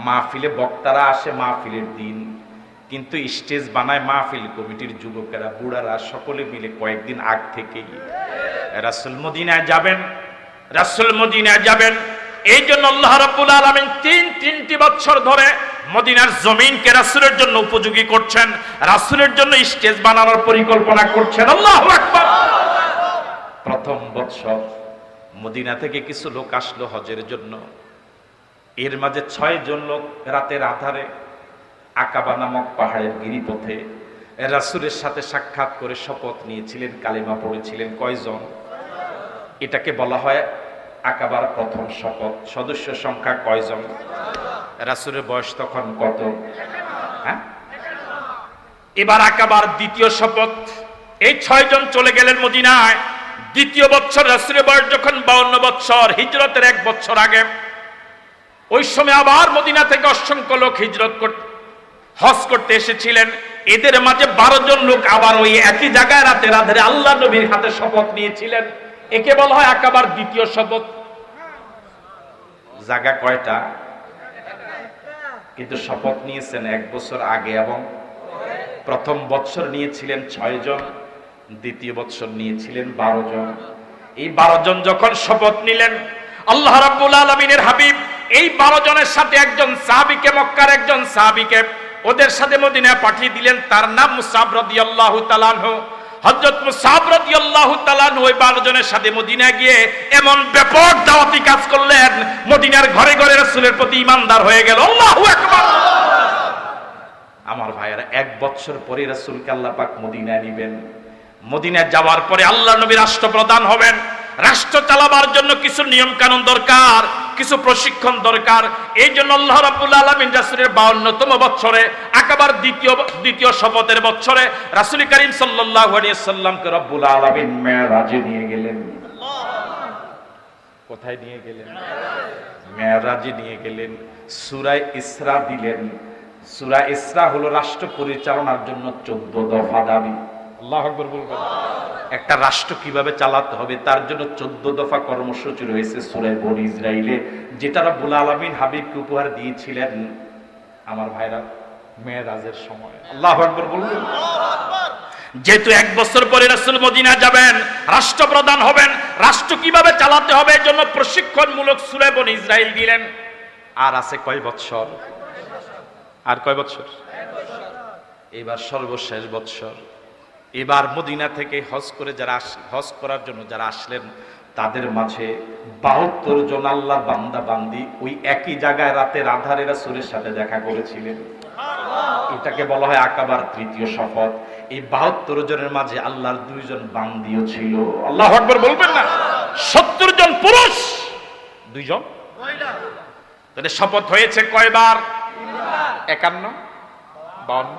মাহফিলে বক্তারা আসে মাহফিলের দিন, কিন্তু স্টেজ বানায় মাহফিল কমিটির যুবকেরা, বুড়ারা সকলে মিলে কয়েকদিন আগ থেকেই। রাসূল মদিনায় যাবেন, রাসূল মদিনায় যাবেন। এই জন্য আল্লাহ রাব্বুল আলামিন 3টি বছর ধরে মদিনার জমিনকে রাসূলের জন্য উপযোগী করছেন, রাসূলের জন্য স্টেজ বানানোর পরিকল্পনা করছেন। আল্লাহু আকবার। প্রথম বছর মদিনা থেকে কিছু লোক আসলো হজের জন্য। এর মাঝে 6 জন লোক রাতের আধারে আকাবা নামক পাহাড়ের গিরিপথে রাসূলের সাথে সাক্ষাৎ করে শপথ নিয়েছিলেন, কালেমা পড়েছিলেন। কয়জন? এটাকে বলা হয় আকাবার প্রথম শপথ। সদস্য সংখ্যা কয়জন? রাসূলের বয়স তখন কত? হ্যাঁ, এবার আকাবার দ্বিতীয় শপথ। এই 6 জন চলে গেলেন মদিনায়। দ্বিতীয় বছর রাসূলের বয়স যখন 52 বছর, হিজরতের 1 বছর আগে, ওই সময় আবার মদিনা থেকে অসংখ্য লোক হিজরত করতে, হজ করতে এসেছিলেন। এদের মাঝে 12 জন লোক আবার ওই একই জায়গায় রাতের আধারে আল্লাহ নবীর হাতে শপথ নিয়েছিলেন। একে বলা হয় আকাবার দ্বিতীয় শপথ। জায়গা কয়টা? কিন্তু শপথ নিয়েছেন 1 বছর আগে এবং প্রথম বছর নিয়েছিলেন 6 জন, দ্বিতীয় বছর নিয়েছিলেন 12 জন। এই 12 জন যখন শপথ নিলেন, আল্লাহ রাব্বুল আলামিনের হাবিব এই 12 জনের সাথে একজন সাহাবীকে, মক্কার একজন সাহাবীকে ওদের সাথে মদিনায় পাঠিয়ে দিলেন। তার নাম মুসাব রাদিয়াল্লাহু তাআলা আনহু। হযরত মুসাব রাদিয়াল্লাহু তাআলা আনহু ওই 12 জনের সাথে মদিনায় গিয়ে এমন ব্যাপক দাওয়াতি কাজ করলেন, মদিনার ঘরে ঘরে রাসূলের প্রতি ঈমানদার হয়ে গেল। আল্লাহু আকবার। আমার ভাইয়েরা, 1 বছর পরে রাসূলকে আল্লাহ পাক মদিনায় নেবেন। মদিনায় যাওয়ার পরে আল্লাহ নবী রাষ্ট্রপ্রধান হবেন। রাষ্ট্র চালাবার জন্য কিছু নিয়ম কানুন দরকার, কিছু প্রশিক্ষণ দরকার। এই জন্য আল্লাহ রাব্বুল আলামিন রাসূলের 52তম বছরে, আকাবার দ্বিতীয় শপথের বছরে রাসূল করিম সাল্লাল্লাহু আলাইহি সাল্লামকে রব্বুল আলামিন মেরাজে নিয়ে গেলেন। কোথায় নিয়ে গেলেন? মেরাজে নিয়ে গেলেন। সূরা ইসরা দিলেন। সূরা ইসরা হলো রাষ্ট্র পরিচালনার জন্য 14 দফা দাবি। আল্লাহু আকবার বলবেন। একটা রাষ্ট্র কিভাবে চালাতে হবে তার জন্য 14 দফা কর্মসূচি রয়েছে সূরা বনী ইসরাইলে, যেটা রব্বুল আলামিন হাবিবকে উপহার দিয়েছিলেন আমার ভাইরা মেরাজের সময়। আল্লাহু আকবার বলবেন। যেহেতু 1 বছর পরে রাসূল মদিনা যাবেন, রাষ্ট্রপ্রধান হবেন, রাষ্ট্র কিভাবে চালাতে হবে এর জন্য প্রশিক্ষণমূলক সূরা বনী ইসরাইল দিলেন। আর আছে কয় বছর? আর কয় বছর? 1 বছর। এবার সর্বশেষ বছর। এবার মদিনা থেকে হজ করে হজ করার জন্য যারা আসলেন তাদের মাঝে 72 জন আল্লাহর বান্দা বান্দি ওই একই জায়গায় রাতের আধারে রাসূলের সাথে দেখা করেছিলেন। এটাকে বলা হয় আকাবার তৃতীয় শপথ। এই 72 জনের মাঝে আল্লাহর 2 জন বান্দিও ছিল। আল্লাহু আকবার বলবেন না? 70 জন পুরুষ, 2 জন মহিলা। তাহলে শপথ হয়েছে কয়বার? 51, 52,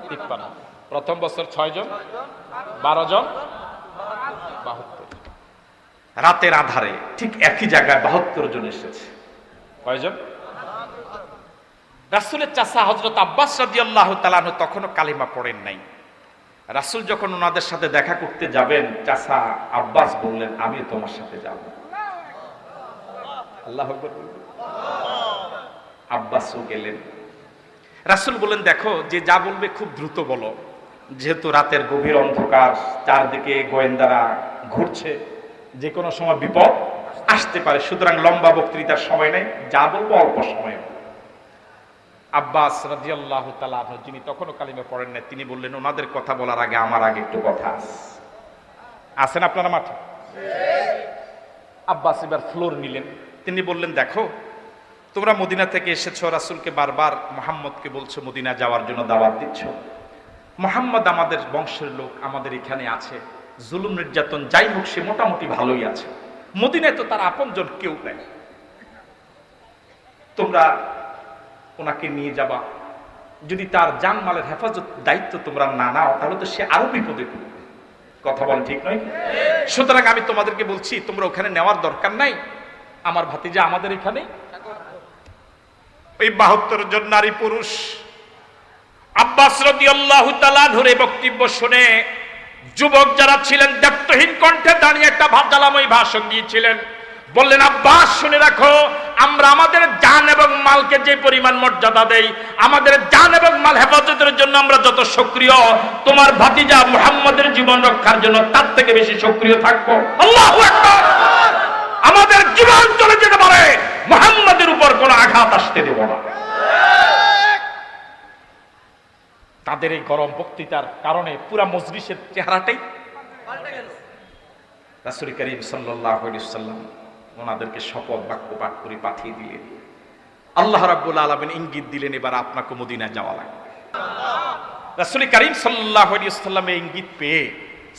53। প্রথম বছর 6 জন, 12 জন, 72। রাতের আধারে ঠিক একই জায়গায় 72 জন এসেছে। কয়জন? রাসূলের চাচা হযরত আব্বাস রাদিয়াল্লাহু তাআলা আনহু তখনও কালিমা পড়েন নাই। রাসূল যখন ওনাদের সাথে দেখা করতে যাবেন, চাচা আব্বাস বললেন, আমি তোমার সাথে যাব। আল্লাহু আকবার। আব্বাসও গেলেন। রাসূল বলেন, দেখো যে যা বলবে খুব দ্রুত বলো, যেহেতু রাতের গভীর অন্ধকার, চারদিকে গোয়েন্দারা ঘুরছে, যে কোনো সময় বিপদ আসতে পারে। সুতরাং লম্বা বক্তৃতার সময় নেই, যা বলবো অল্প সময়। আব্বাস রাদিয়াল্লাহু তাআলা আনহু, যিনি তখনও কালিমা পড়েন না, তিনি বললেন, ওনাদের কথা বলার আগে আমার আগে একটু কথা আছেন আপনারা মাঠে? আব্বাস এবার ফ্লোর নিলেন। তিনি বললেন, দেখো তোমরা মদিনা থেকে এসেছো, রাসূলকে বারবার মুহাম্মদকে বলছো মদিনা যাওয়ার জন্য দাওয়াত দিচ্ছ। মুহাম্মদ আমাদের বংশের লোক, আমাদের এখানে আছে, জুলুম নির্যাতন যাই হোক সে মোটামুটি ভালোই আছে। মদিনায় তো তার আপনজন কেউ নেই, তোমরা ওনাকে নিয়ে যাবা, যদি তার জানমালের হেফাজত দায়িত্ব তোমরা না নাও তাহলে তো সে আরো বিপদে পড়বে। কথা বল ঠিক নয়? সুতরাং আমি তোমাদেরকে বলছি তোমরা ওখানে নেওয়ার দরকার নাই, আমার ভাতিজা আমাদের এখানে। ওই 72 জন নারী পুরুষ আব্বাস রাদিয়াল্লাহু তাআলা আনহুর এই বক্তব্য শুনে যুবক যারা ছিলেন দায়িত্বহীন কণ্ঠে দাঁড়িয়ে একটা জ্বালাময় ভাষণ দিয়েছিলেন। বললেন, আব্বাস শুনে রাখো, আমরা আমাদের জান এবং মালকে যে পরিমাণ মর্যাদা দেই, আমাদের জান এবং মাল হেফাজতের জন্য আমরা যত সক্রিয়, তোমার ভাতিজা মুহাম্মদের জীবন রক্ষার জন্য তার থেকে বেশি সক্রিয় থাকবো। আল্লাহু আকবার। আমাদের জীবন চলে যেতে পারে, মুহাম্মদের উপর কোনো আঘাত আসতে দেব না। তাদের এই গরম বক্তৃতার কারণে পুরা মজলিসের চেহারাটাই পাল্টে গেল। রাসূল করিম সাল্লাল্লাহু আলাইহি ওয়াসাল্লাম ওনাদেরকে শপথ বাক্য পাঠ করে পাঠিয়ে দিলেন। আল্লাহ রাব্বুল আলামিন ইঙ্গিত দিলেন, এবার আপনাকে মদিনা যাওয়া লাগবে। রাসূল করিম সাল্লাল্লাহু আলাইহি ওয়াসাল্লাম এই ইঙ্গিত পেয়ে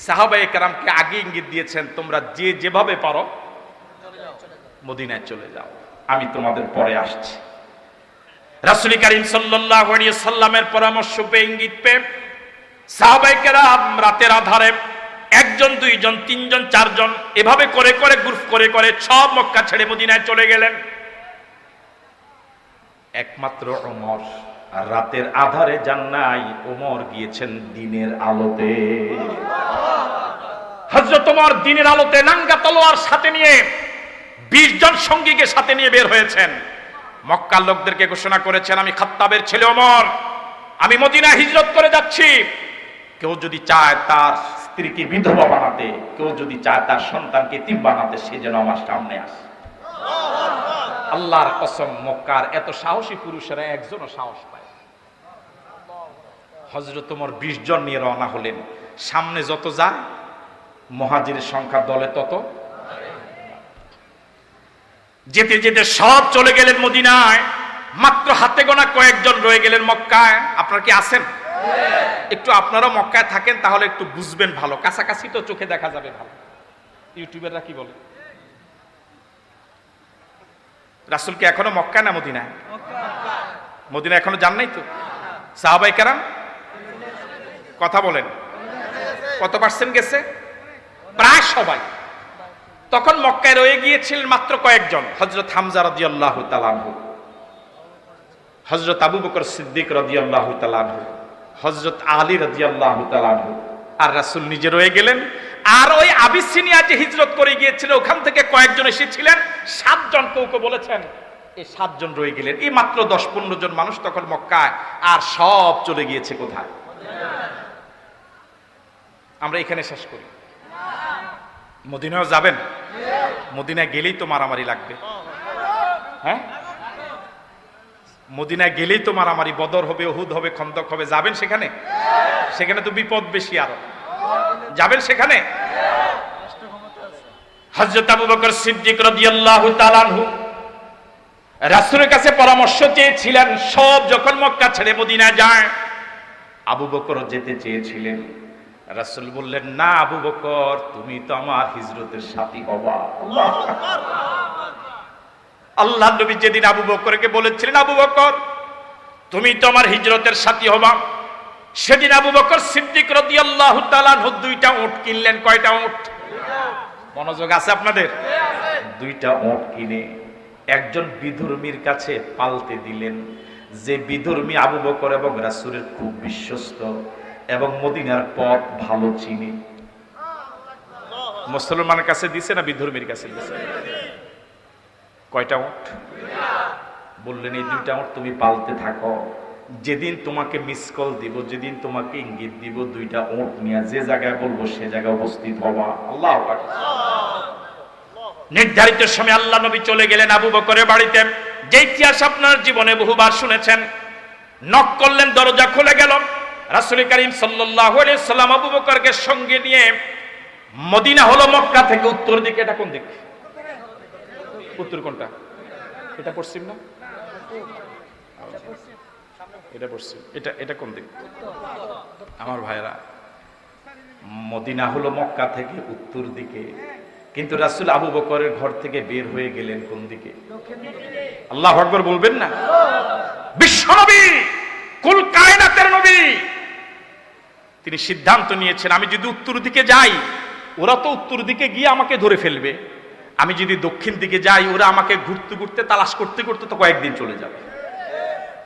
সাহাবায়ে কেরামকে আগে ইঙ্গিত দিয়েছেন, তোমরা যে যেভাবে পারো মদিনায় চলে যাও, আমি তোমাদের পরে আসছি। রাসূল করিম সাল্লাল্লাহু আলাইহি ওয়াসাল্লামের পরামর্শ পেয়ে, ইঙ্গিত পেয়ে সাহাবায়ে কেরাম রাতের আধারে একজন, দুইজন, তিনজন, চারজন এভাবে করে করে গ্রুপ করে করে সব মক্কা ছেড়ে মদিনায় চলে গেলেন। একমাত্র ওমর আর রাতের আধারে যান নাই, ওমর গিয়েছেন দিনের আলোতে। হযরত ওমর দিনের আলোতে নাঙ্গা তলোয়ার সাথে নিয়ে 20 জন সঙ্গীকে সাথে নিয়ে বের হয়েছেন। মক্কার লোকদেরকে ঘোষণা করেছেন, আমি খাত্তাবের ছেলে ওমর, আমি মদিনা হিজরত করে যাচ্ছি। কেউ যদি চায় তার স্ত্রীকে বিধবা বানাতে, কেউ যদি চায় তার সন্তানকে এতিম বানাতে, সে যেন আমার সামনে আসে। আল্লাহর কসম, মক্কার এত সাহসী পুরুষেরা একজনও সাহস পায়। হযরত ওমর 20 জন নিয়ে রওনা হলেন। সামনে যত যায় মুহাজিরের সংখ্যা দলে তত। যেতে যেতে সব চলে গেলেন মদিনায়, মাত্র হাতে গোনা কয়েকজন রয়ে গেলেন মক্কায়। আপনারা কি আছেন? একটু আপনারা মক্কায় থাকেন তাহলে একটু বুঝবেন ভালো, কাছাকাছি তো চোখে দেখা যাবে ভালো। ইউটিউবাররা কি বলে? রাসূল কি এখনো মক্কায় না মদিনায়? মদিনা এখনো যান নাই তো? সাহাবায়ে কেরাম কথা বলেন, কত পার্সেন্ট গেছে? প্রায় সবাই। তখন মক্কায় রয়ে গিয়েছিলেন মাত্র কয়েকজন, হযরত হামজা রাদিয়াল্লাহু তাআলা আনহু, হযরত আবু বকর সিদ্দিক রাদিয়াল্লাহু তাআলা আনহু, হযরত আলী রাদিয়াল্লাহু তাআলা আনহু, আর রাসূল নিজে রয়ে গেলেন। আর ওই আবিসিনিয়া যে হিজরত করে গিয়েছিল ওখান থেকে কয়েকজন এসেছিলেন, 7 জন কেউ বলেছেন, এই 7 জন রয়ে গেলেন। এই মাত্র 10-15 জন মানুষ তখন মক্কায়, আর সব চলে গিয়েছে কোথায়? আমরা এখানে শেষ করি। মদিনাও যাবেন? মদিনায় গেলেই তো মারামারি লাগবে। হ্যাঁ, মদিনায় গেলেই তো মারামারি, বদর হবে, উহুদ হবে, খন্দক হবে। যাবেন সেখানে? সেখানে তো বিপদ বেশি আরো। যাবেন সেখানে? হযরত আবু বকর সিদ্দিক রাদিয়াল্লাহু তাআলা আনহু রাসূলের কাছে পরামর্শ চেয়েছিলেন। সব যখন মক্কা ছেড়ে মদিনা যায়, আবু বকর যেতে চেয়েছিলেন। রাসূল বললেন, না আবু বকর, তুমি তো আমার হিজরতের সাথী হবা। আল্লাহু আকবার। আল্লাহর নবী যেদিন আবু বকরকে বলেছিলেন, আবু বকর তুমি তো আমার হিজরতের সাথী হবা, সেদিন আবু বকর সিদ্দিক রাদিয়াল্লাহু তাআলা আনহু 2টা উট কিনলেন। কয়টা উট? মনোযোগ আছে আপনাদের? 2টা উট কিনে একজন বিধর্মীর কাছে পালতে দিলেন, যে বিধর্মী আবু বকর এবং রাসূলের খুব বিশ্বস্ত এবং মদিনার পথ ভালো চিনে। মুসলমানের কাছে দিছে না বিধর্মীর কাছে দিছে? কয়টা উট? বললেন, এই 2টা উট তুমি পালতে থাকো, যেদিন তোমাকে মিস কল দিব, যেদিন তোমাকে ইঙ্গিত দিব, 2টা উট নিয়ে যে জায়গায় বলবো সে জায়গায় উপস্থিত হবা। আল্লাহু আকবার। নির্ধারিত সময় আল্লাহ নবী চলে গেলেন আবু বকরের বাড়িতে, যে ইতিহাস আপনার জীবনে বহুবার শুনেছেন। নক করলেন, দরজা খুলে গেল। রাসূল করিম সাল্লাল্লাহু আলাইহি সাল্লাম আবু বকরকে সঙ্গে নিয়ে, মদিনা হলো মক্কা থেকে উত্তর দিকে। এটা কোন দিক? উত্তর কোনটা? এটা পশ্চিম না? এটা পশ্চিম। এটা কোন দিক? আমার ভাইরা, মদিনা হলো মক্কা থেকে উত্তর দিকে, কিন্তু রাসূল আবু বকরের ঘর থেকে বের হয়ে গেলেন কোন দিকে? আল্লাহু আকবার বলবেন না? বিশ্বনবী, কুল কায়নাতের নবী, তিনি সিদ্ধান্ত নিয়েছেন, আমি যদি উত্তর দিকে যাই ওরা তো উত্তর দিকে গিয়ে আমাকে ধরে ফেলবে, আমি যদি দক্ষিণ দিকে যাই ওরা আমাকে ঘুরতে ঘুরতে তালাশ করতে করতে তো কয়েকদিন চলে যাবে।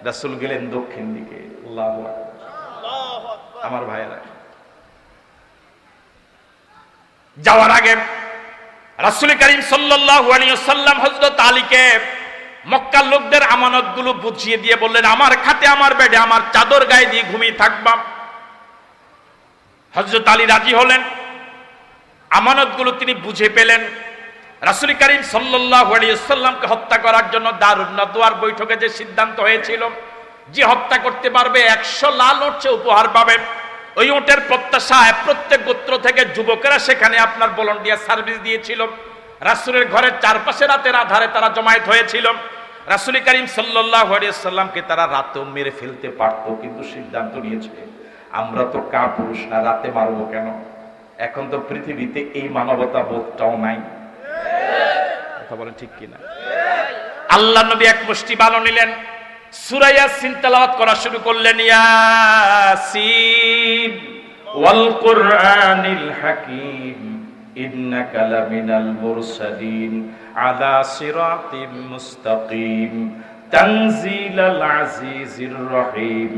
রাসূল গেলেন দক্ষিণ দিকে। আল্লাহু আকবার। আমার ভাইয়েরা, যাওয়ার আগে রাসূল করিম সাল্লাল্লাহু আলাইহি ওয়াসাল্লাম হযরত আলীকে মক্কার লোকদের আমানতগুলো বুঝিয়ে দিয়ে বললেন, আমার খাটে, আমার বেডে, আমার চাদর গায়ে দিয়ে ঘুমিয়ে থাকবা। হযরত আলী রাজি হলেন, আমানতগুলো তিনি বুঝে পেলেন। রাসূল করিম সাল্লাল্লাহু আলাইহি ওয়াসাল্লামকে হত্যা করার জন্য দারুন নাদওয়ার বৈঠকে যে সিদ্ধান্ত হয়েছিল, যে হত্যা করতে পারবে 100 লাল উট উপহার পাবে। ওই উটের প্রত্যাশায় প্রত্যেক গোত্র থেকে যুবকেরা সেখানে আপনার ভলান্টিয়ার সার্ভিস দিয়েছিল। রাসূলের ঘরের চারপাশে রাতের আধারে তারা জমায়েত হয়েছিল। রাসূল করিম সাল্লাল্লাহু আলাইহি ওয়াসাল্লামকে তারা রাতেও মেরে ফেলতে পারত, কিন্তু সিদ্ধান্ত নিয়েছে, আমরা তো কাপুরুষ না, রাতে মারবো কেন? এখন তো পৃথিবীতে এই মানবতা বোধটাও নাই। কথা বলেন ঠিক কিনা? আল্লাহ নবী এক মুষ্টি বালু নিলেন, সূরা ইয়াসিন তেলাওয়াত করা শুরু করলেন, ইয়াসিন ওয়াল কুরআনিল হাকীম ইন্নাকা লামিনাল মুরসালিন আলা সিরাতিম মুস্তাকিম তানজিলাল আজিজির রহিম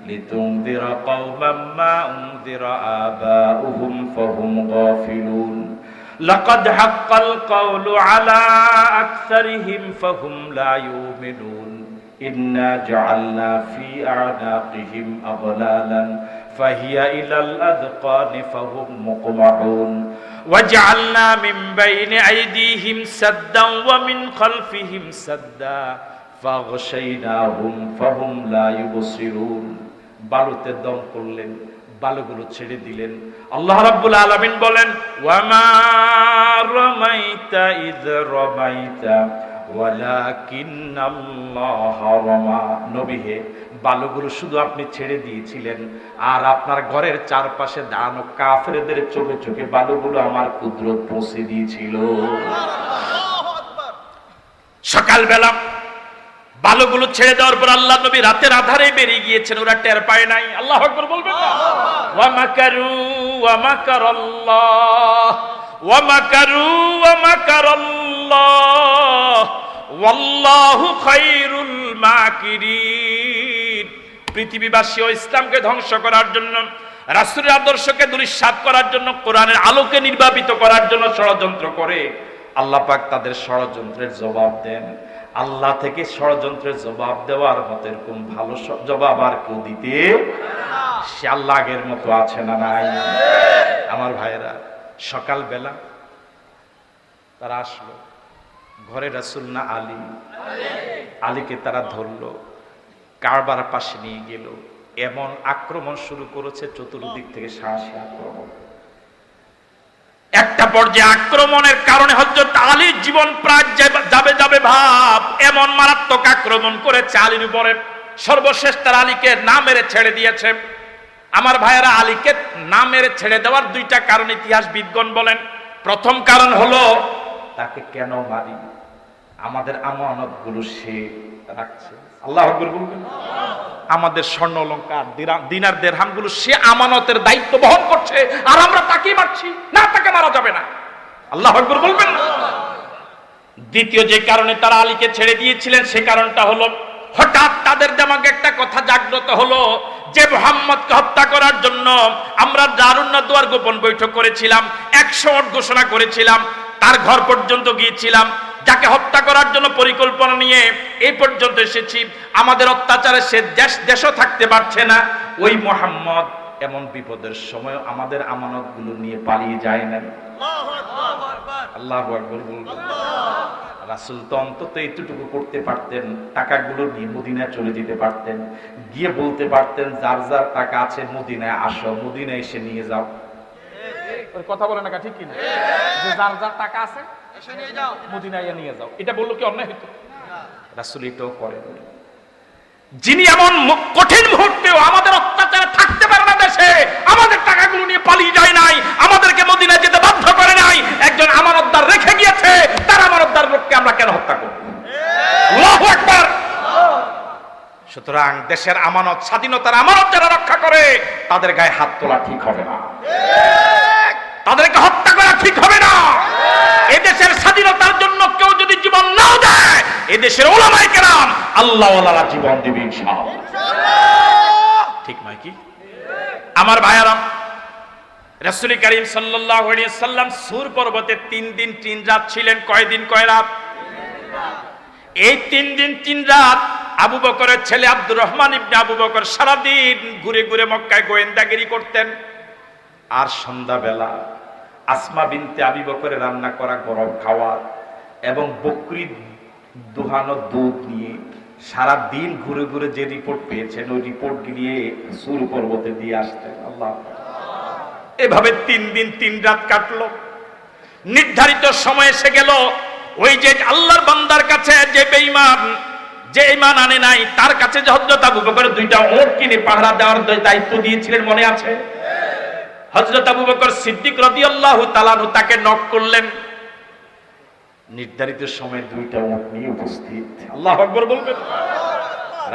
লিতুনযিরা কওমান মা উনযিরা আবাউহুম ফাহুম গাফিলুন লাকাদ হাক্কাল কাওলু আলা আকসারিহিম ফাহুম লা ইউমিনুন ইন্না জাআলনা ফি আ'নাকিহিম আগলালান ফাহিয়া ইলাল আযকানি ফাহুম মুকমাহুন ওয়াজআলনা মিন বাইনি আইদিহিম সাদ্দান ওয়া মিন খালফিহিম সাদ্দা ফাগশাইনাহুম ফাহুম লা ইউবসিরুন। বালুতে দম করলেন, বালুগুলো ছেড়ে দিলেন। আল্লাহ রাব্বুল আলামিন বলেন, ওয়া মা রামাইতা ইয রামাইতা ওয়ালাকিন্নাল্লাহা রামা। নবী হে, বালুগুলো শুধু আপনি ছেড়ে দিয়েছিলেন, আর আপনার ঘরের চারপাশে দাঁড়ানো কাফেরদের চোখে চোখে বালুগুলো আমার কুদরত পৌঁছে দিয়েছিল। সকালবেলা বালুগুলো ছেড়ে দেওয়ার পর আল্লাহ নবী রাতের আধারে বেরিয়ে গিয়েছেন, ওরা টের পায় নাই। আল্লাহু আকবার বলবেন না? ওয়া মাকারু ওয়া মাকারাল্লাহ ওয়া মাকারু ওয়া মাকারাল্লাহ ওয়াল্লাহু খায়রুল মাকিরিন। পৃথিবীবাসী ও ইসলামকে ধ্বংস করার জন্য, রাসূলের আদর্শকে দুলিশাত করার জন্য, কোরআনের আলোকে নির্বাপিত করার জন্য ষড়যন্ত্র করে, আল্লাহ পাক তাদের ষড়যন্ত্রের জবাব দেন। আল্লাহ থেকে ষড়যন্ত্রের জবাব দেওয়ার মতো এরকম ভালো জবাব আর কেউ দিতে, সে আল্লাহ আগের মতো আছে না নাই? আমার ভাইয়েরা, সকালবেলা তারা আসলো, ঘরে রাসূল না আলী, আলীকে তারা ধরলো, কারবার পাশে নিয়ে গেল। এমন আক্রমণ শুরু করেছে, চতুর্দিক থেকে সাহসী আক্রমণ। একটা পর্যায়ে আক্রমণের কারণে হযরত আলীর জীবন প্রায় যাবে যাবে ভাব, এমন মারাত্মক আক্রমণ করেছে আলীর উপরে। সর্বশেষ তারা আলীকে না মেরে ছেড়ে দিয়েছে। আমার ভাইয়েরা, আলীকে না মেরে ছেড়ে দেওয়ার দুইটা কারণ ইতিহাসবিদগণ বলেন। প্রথম কারণ হলো, তাকে কেন মারি? আমাদের আমানতগুলো সে রাখছে। আল্লাহু আকবার বলবেন? আমাদের স্বর্ণ অলংকার, দিনার দিরহামগুলো সে আমানতের দায়িত্ব বহন করছে, আর আমরা তাকে মারছি না, তাকে মারা যাবে না। আল্লাহু আকবার বলবেন না? দ্বিতীয় যে কারণে তারা আলীকে ছেড়ে দিয়েছিলেন, সে কারণটা হলো, হঠাৎ তাদের দিমাগে একটা কথা জাগ্রত হলো যে মুহাম্মদকে হত্যা করার জন্য আমরা দারুন নাদওয়ার গোপন বৈঠক করেছিলাম, 100 ওট ঘোষণা করেছিলাম, তার ঘর পর্যন্ত গিয়েছিলাম, যাকে হত্যা করার জন্য পরিকল্পনা নিয়ে এই পর্যন্ত এসেছি। আমাদের অত্যাচারে সে দেশও থাকতে পারছে না। ওই মুহাম্মদ এমন বিপদের সময় আমাদের আমানতগুলো নিয়ে পালিয়ে যায় না। আল্লাহু আকবার বলবেন? রাসূল তো অন্তত এইটুকু করতে পারতেন, টাকাগুলো নিয়ে মদিনায় চলে যেতে পারতেন, গিয়ে বলতে পারতেন যার যার টাকা আছে মদিনায় আসো, মদিনায় এসে নিয়ে যাও। কথা বলে না ঠিক কিনা? যে যার যার টাকা আছে এসে নিয়ে যাও, মদিনায় নিয়ে যাও, এটা বললো কি অন্যায় হতো? রাসূল এটাও করেন। যিনি এমন কঠিন মুহূর্তেও আমাদের অত্যাচারে থাকতে পারে না দেশে, আমাদের টাকাগুলো নিয়ে পালিয়ে যায় নাই, আমাদেরকে মদিনায় যেতে বাধ্য করে নাই, একজন আমানতদার রেখে গিয়েছে, তার আমানতদার লোককে আমরা কেন হত্যা করব? আল্লাহু আকবার। সুতরাং দেশের আমানত, স্বাধীনতার আমানত যারা রক্ষা করে তাদের গায়ে হাত তোলা ঠিক হবে না, তাদেরকে হত্যা করা ঠিক হবে না। এদেশের স্বাধীনতার জন্য কেউ যদি জীবন নাও দেয়, এদেশের উলামায়ে কেরাম আল্লাহ ওয়ালারা জীবন দিবে ইনশাআল্লাহ। ঠিক নয় কি আমার ভাইয়ারা? রাসূল করিম সাল্লাল্লাহু আলাইহি সাল্লাম সূর পর্বতে 3 দিন 3 রাত ছিলেন। কয় দিন কয় রাত? এই 3 দিন 3 রাত আবু বকরের ছেলে আব্দুর রহমান ইবনে আবু বকর সারাদিন ঘুরে ঘুরে মক্কায় গোয়েন্দাগিরি করতেন। আর সন্ধ্যাবেলা আসমা বিনতে আবি বকরের রান্না করা গরম খাবার এবং বকরি দুহানো দুধ নিয়ে সারা দিন ঘুরে ঘুরে যে রিপোর্ট পেয়েছেন ওই রিপোর্ট গিয়ে সূর পর্বতে দিয়ে আসতেন। আল্লাহ। এভাবে 3 দিন 3 রাত কাটলো। নির্ধারিত সময় এসে গেল। ওই যে আল্লাহর বান্দার কাছে যে বেঈমান, যে ঈমান আনে নাই, তার কাছে যে হযরত আবু বকর 2টা ওট কিনে পাহারা দেওয়ার দায়িত্ব দিয়েছিলেন, মনে আছে? হযরত আবু বকর সিদ্দিক রাদিয়াল্লাহু তাআলা আনহু তাকে নক করলেন। নির্ধারিত সময়ে 2টা উট নিয়ে উপস্থিত। আল্লাহু আকবার বলবেন।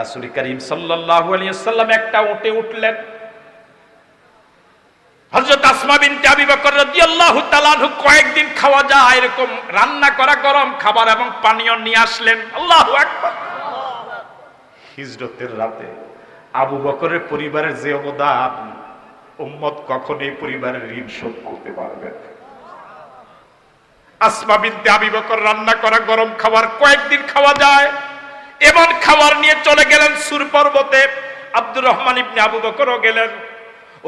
রাসূল করিম সাল্লাল্লাহু আলাইহি ওয়াসাল্লাম একটা উটে উঠলেন। হযরত আসমা বিনতে আবি বকর রাদিয়াল্লাহু তাআলা আনহু কয়েকদিন খাওয়া যায় এরকম রান্না করা গরম খাবার এবং পানীয় নিয়ে আসলেন। আল্লাহু আকবার। হিজরতের রাতে আবু বকরের পরিবারের যে অবদান, উম্মত কখনোই পরিবারের ঋণ শোধ করতে পারবে না। আসমা বিনতে আবি বকর রান্না করা গরম খাবার কয়েকদিন খাওয়া যায়, এমন খাবার নিয়ে চলে গেলেন সূর পর্বতে। আব্দুর রহমান ইবনে আবু বকরও গেলেন।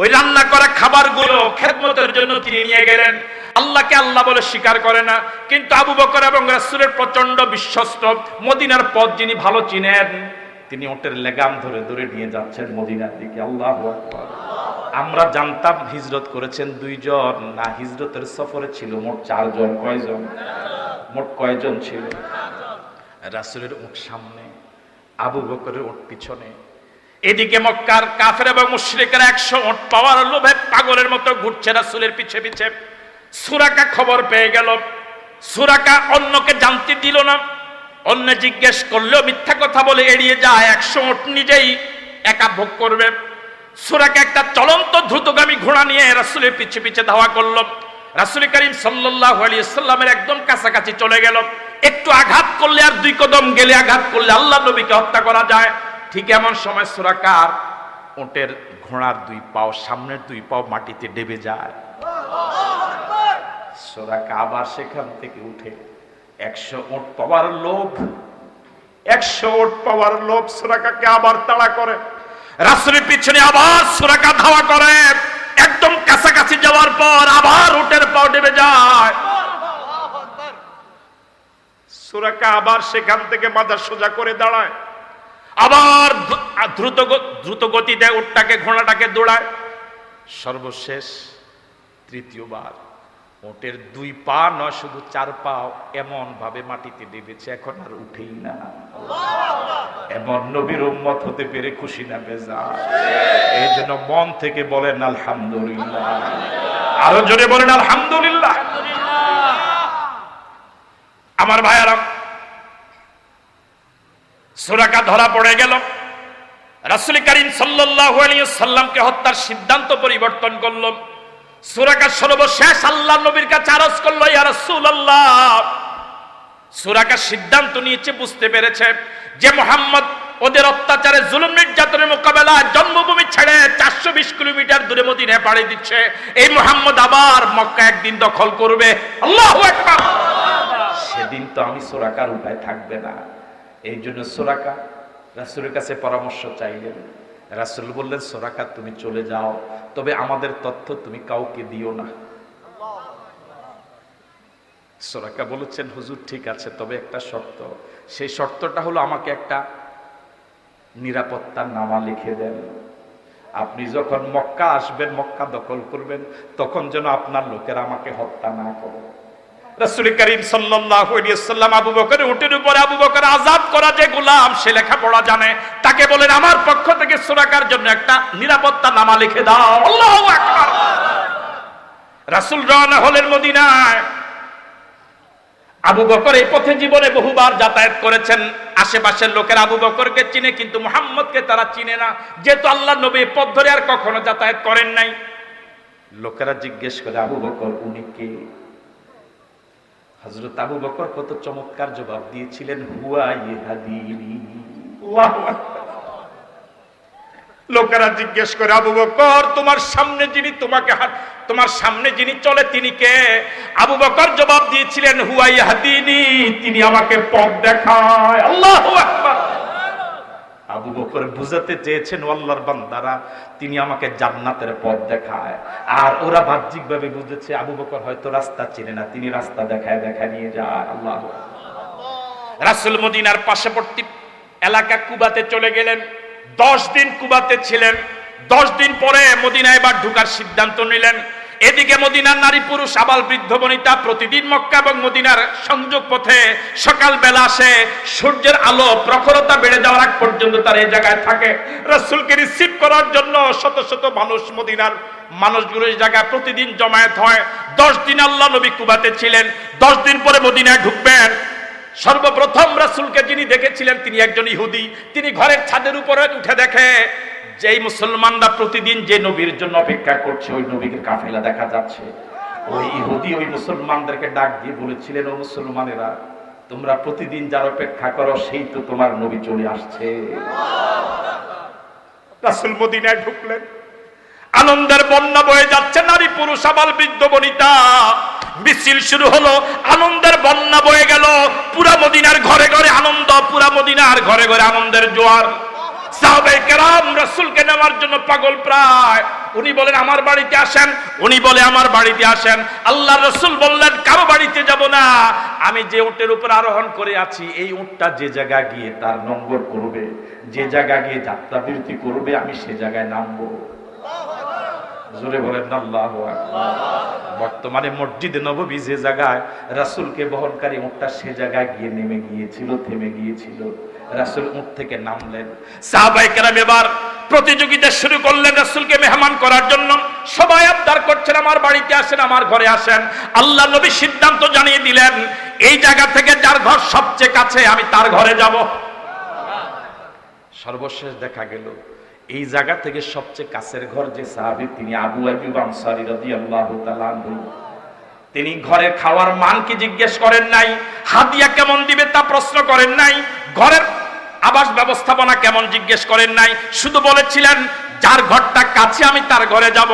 ওই রান্না করা খাবারগুলো খেদমতের জন্য তিনি নিয়ে গেলেন। আল্লাহকে আল্লাহ বলে স্বীকার করে না, কিন্তু আবু বকর এবং রাসূলের প্রচন্ড বিশ্বস্ত, মদিনার পথ যিনি ভালো চিনেন, তিনি ওটের লেগাম ধরে ধরে নিয়ে যাচ্ছেন মদিনার দিকে। আল্লাহু আকবার। আমরা জানতাম হিজরত করেছেন 2 জন, না হিজরতের সফরে ছিল মোট 4 জন। কয়জন? মোট কয়জন ছিল? রাসূলের উট সামনে, আবু বকরের উট পিছনে। এদিকে মক্কার কাফের এবং মুশরিকরা 100 উট পাওয়ার লোভে পাগলের মতো ঘুরছে রাসূলের পিছে পিছে। সুরাকা খবর পেয়ে গেল। সুরাকা অন্যকে জানতে দিল না, অন্য জিজ্ঞেস করলেও মিথ্যা কথা বলে এড়িয়ে যায়। 100 উট নিজেই একা ভোগ করবে। সুরাকা একটা চলন্ত দ্রুতগামী ঘোড়া নিয়ে রাসূলের পিছে পিছে ধাওয়া করলো। রাসূল করিম সাল্লাল্লাহু আলাইহি ওয়াসাল্লামের একদম কাছাকাছি চলে গেল। একটু আঘাত করলে আর 2 কদম গেলে আঘাত করলে আল্লাহ নবীকে হত্যা করা যায়। ঠিক এমন সময় সুরাকার উটের ঘোড়ার 2 পাও, সামনের 2 পাও মাটিতে ডেবে যায়। সুরাকা আবার সেখান থেকে উঠে 100 উট পাওয়ার লোভ, 100 উট পাওয়ার লোভ সুরাকাকে আবার তাড়া করে। রাসূলের পিছনে আবার সুরাকা ধাওয়া করে। একদম কাছাকাছি যাওয়ার পর আবার উটের পাও ডেবে যায়। সুরাকা আবার সেখান থেকে মাথা সোজা করে দাঁড়ায়, আবার দ্রুত গতিতে উটটাকে ঘোড়াটাকে দৌড়ায়। সর্বশেষ তৃতীয়বার উটের 2 পা নয়, শুধু 4 পাও এমন ভাবে মাটিতে ডেবেছে, এখন আর উঠেই না। এমন নবীর উম্মত হতে পেরে খুশি না বেজার? এই জন্য মন থেকে বলেন আলহামদুলিল্লাহ। আরো জোরে বলেন আলহামদুলিল্লাহ। আমার ভাইয়ারা, সুরাকা ধরা পড়ে গেল। রাসূল করিম সাল্লাল্লাহু আলাইহি ওয়াসাল্লামকে হত্যার সিদ্ধান্ত পরিবর্তন করল। সুরাকা সর্বশেষ আল্লাহর নবীর কাছে আরজ করলো, ইয়া রাসূলুল্লাহ। সুরাকা সিদ্ধান্ত নিয়েছে, বুঝতে পেরেছে যে মুহাম্মদ ওদের অত্যাচারে, জুলুম নির্যাতনের মোকাবেলায় জন্মভূমি ছেড়ে 420 কিলোমিটার দূরে মদিনায় পাড়ি দিচ্ছে। এই মুহাম্মদ আবার মক্কা একদিন দখল করবে। আল্লাহু আকবার। সেদিন তো আমি সুরাকার উপায় থাকবে না। এই জন্য সুরাকা রাসূলের কাছে পরামর্শ চাইলেন। রাসূল বললেন, সুরাকা তুমি চলে যাও, তবে আমাদের তথ্য তুমি কাউকে দিও না। সুরাকা বলেছেন, হুজুর ঠিক আছে, তবে একটা শর্ত। সেই শর্তটা হলো আমাকে একটা নিরাপত্তার নামা লিখে দেন। আপনি যখন মক্কা আসবেন, মক্কা দখল করবেন, তখন যেন আপনার লোকেরা আমাকে হত্যা না করে। রাসূল করিম সাল্লাল্লাহু আলাইহি ওয়াসাল্লাম আবু বকরের উটের উপরে, আবু বকর আযাদ করা যে গোলাম, সে লেখাপড়া জানে, তাকে বলেন আমার পক্ষ থেকে সুরাকার জন্য একটা নিরাপত্তা নামা লিখে দাও। আল্লাহু আকবার। রাসূল রওনা হলেন মদিনায়। আবু বকর এই পথে জীবনে বহুবার যাতায়াত করেছেন। আশেপাশের লোকেরা আবু বকরকে চিনে, কিন্তু মুহাম্মদকে তারা চিনে না, যেহেতু আল্লাহর নবী পথ ধরে আর কখনো যাতায়াত করেন নাই। লোকেরা জিজ্ঞেস করে, আবু বকর উনি কে? হযরত আবু বকর কত চমৎকার জবাব দিয়েছিলেন, হুয়া ইয়াহদিনি। আল্লাহু আকবার। লোকেরা জিজ্ঞেস করে, আবু বকর তোমার সামনে যিনি তোমার সামনে যিনি চলে তিনি কে? আবু বকর জবাব দিয়েছিলেন, হুয়া ইয়াহদিনি, তিনি আমাকে পথ দেখায়। আল্লাহু আকবার। আবু বকর বুঝাতে চেয়েছেন, ও আল্লাহর বান্দারা, তিনি আমাকে জান্নাতের পথ দেখায়। আর ওরা বাহ্যিকভাবে বুঝেছে আবু বকর হয়তো রাস্তা চেনে না, তিনি রাস্তা দেখায় নিয়ে যায়। আল্লাহু আকবার। রাসূল মদিনার পার্শ্ববর্তী এলাকা কুবাতে চলে গেলেন। 10 দিন কুবাতে ছিলেন। 10 দিন পরে মদিনায় এবার ঢোকার সিদ্ধান্ত নিলেন। এদিকে মদিনার নারী পুরুষ আবাল বৃদ্ধ বনিতা প্রতিদিন মক্কা এবং মদিনার সংযোগ পথে সকাল বেলা আসে, সূর্যের আলো প্রখরতা বেড়ে যাওয়ার আগ পর্যন্ত তার এই জায়গায় থাকে। রাসূলকে রিসিভ করার জন্য শত শত মানুষ, মদিনার মানুষগুলো এই জায়গায় প্রতিদিন জমায়েত হয়। 10 দিন আল্লাহ নবী কুবাতে ছিলেন। 10 দিন পরে মদিনায় ঢুকবেন। সর্বপ্রথম রাসূলকে যিনি দেখেছিলেন তিনি একজন ইহুদি। তিনি ঘরের ছাদের উপরে উঠে দেখে যেই মুসলমানরা প্রতিদিন যে নবীর জন্য অপেক্ষা করছে, ওই নবীর কাফেলা দেখা যাচ্ছে। ওই ইহুদি ওই মুসলমানদেরকে ডাক দিয়ে বলেছিলেন, ও মুসলমানেরা, তোমরা প্রতিদিন যার অপেক্ষা করো সেই তো তোমার নবী চলে আসছে। রাসূল মদিনায় ঢুকলেন। আনন্দের বন্যা বয়ে যাচ্ছে, নারী পুরুষ আবাল বৃদ্ধ বনিতা, মিছিল শুরু হলো, আনন্দের বন্যা বয়ে গেল। পুরা মদিনার ঘরে ঘরে আনন্দ, পুরা মদিনার ঘরে ঘরে আনন্দের জোয়ার। সাহাবায়ে কেরাম রাসূলকে নেওয়ার জন্য পাগল প্রায়। উনি বলেন আমার বাড়িতে আসেন, উনি বলে আমার বাড়িতে আসেন। আল্লাহর রাসূল বললেন কারো বাড়িতে যাব না, আমি যে উটের উপর আরোহণ করে আছি এই উটটা যে জায়গা গিয়ে তার নম্বর করবে, যে জায়গা গিয়ে যাত্রা বিরতি করবে, আমি সে জায়গায় নামবো। জোরে বলেন আল্লাহু আকবার। বর্তমানে মসজিদে নববী যে জায়গায় রাসূলকে বহনকারী উটটা, সে জায়গায় গিয়ে থেমে গিয়েছিল। রাসূল উট থেকে নামলেন। সাহাবায়ে কেরাম এবার প্রতিযোগিতা শুরু করলেন রাসূলকে মেহমান করার জন্য। সবাই আবদার করছেন আমার বাড়িতে আসেন, আমার ঘরে আসেন। আল্লাহ নবী সিদ্ধান্ত জানিয়ে দিলেন, এই জায়গা থেকে যার ঘর সবচেয়ে কাছে আমি তার ঘরে যাব। সর্বশেষ দেখা গেল এই জায়গা থেকে সবচেয়ে কাছের ঘর যে সাহাবী, তিনি আবু আইয়ুব আনসারী রাদিয়াল্লাহু তাআলা আনহু। তিনি ঘরের খাওয়ার মান কি জিজ্ঞেস করেন নাই, হাদিয়া কেমন দিবে তা প্রশ্ন করেন নাই, ঘরের আবাস ব্যবস্থাপনা কেমন জিজ্ঞেস করেন নাই, শুধু বলেছিলেন যার ঘরটা কাছে আমি তার ঘরে যাব।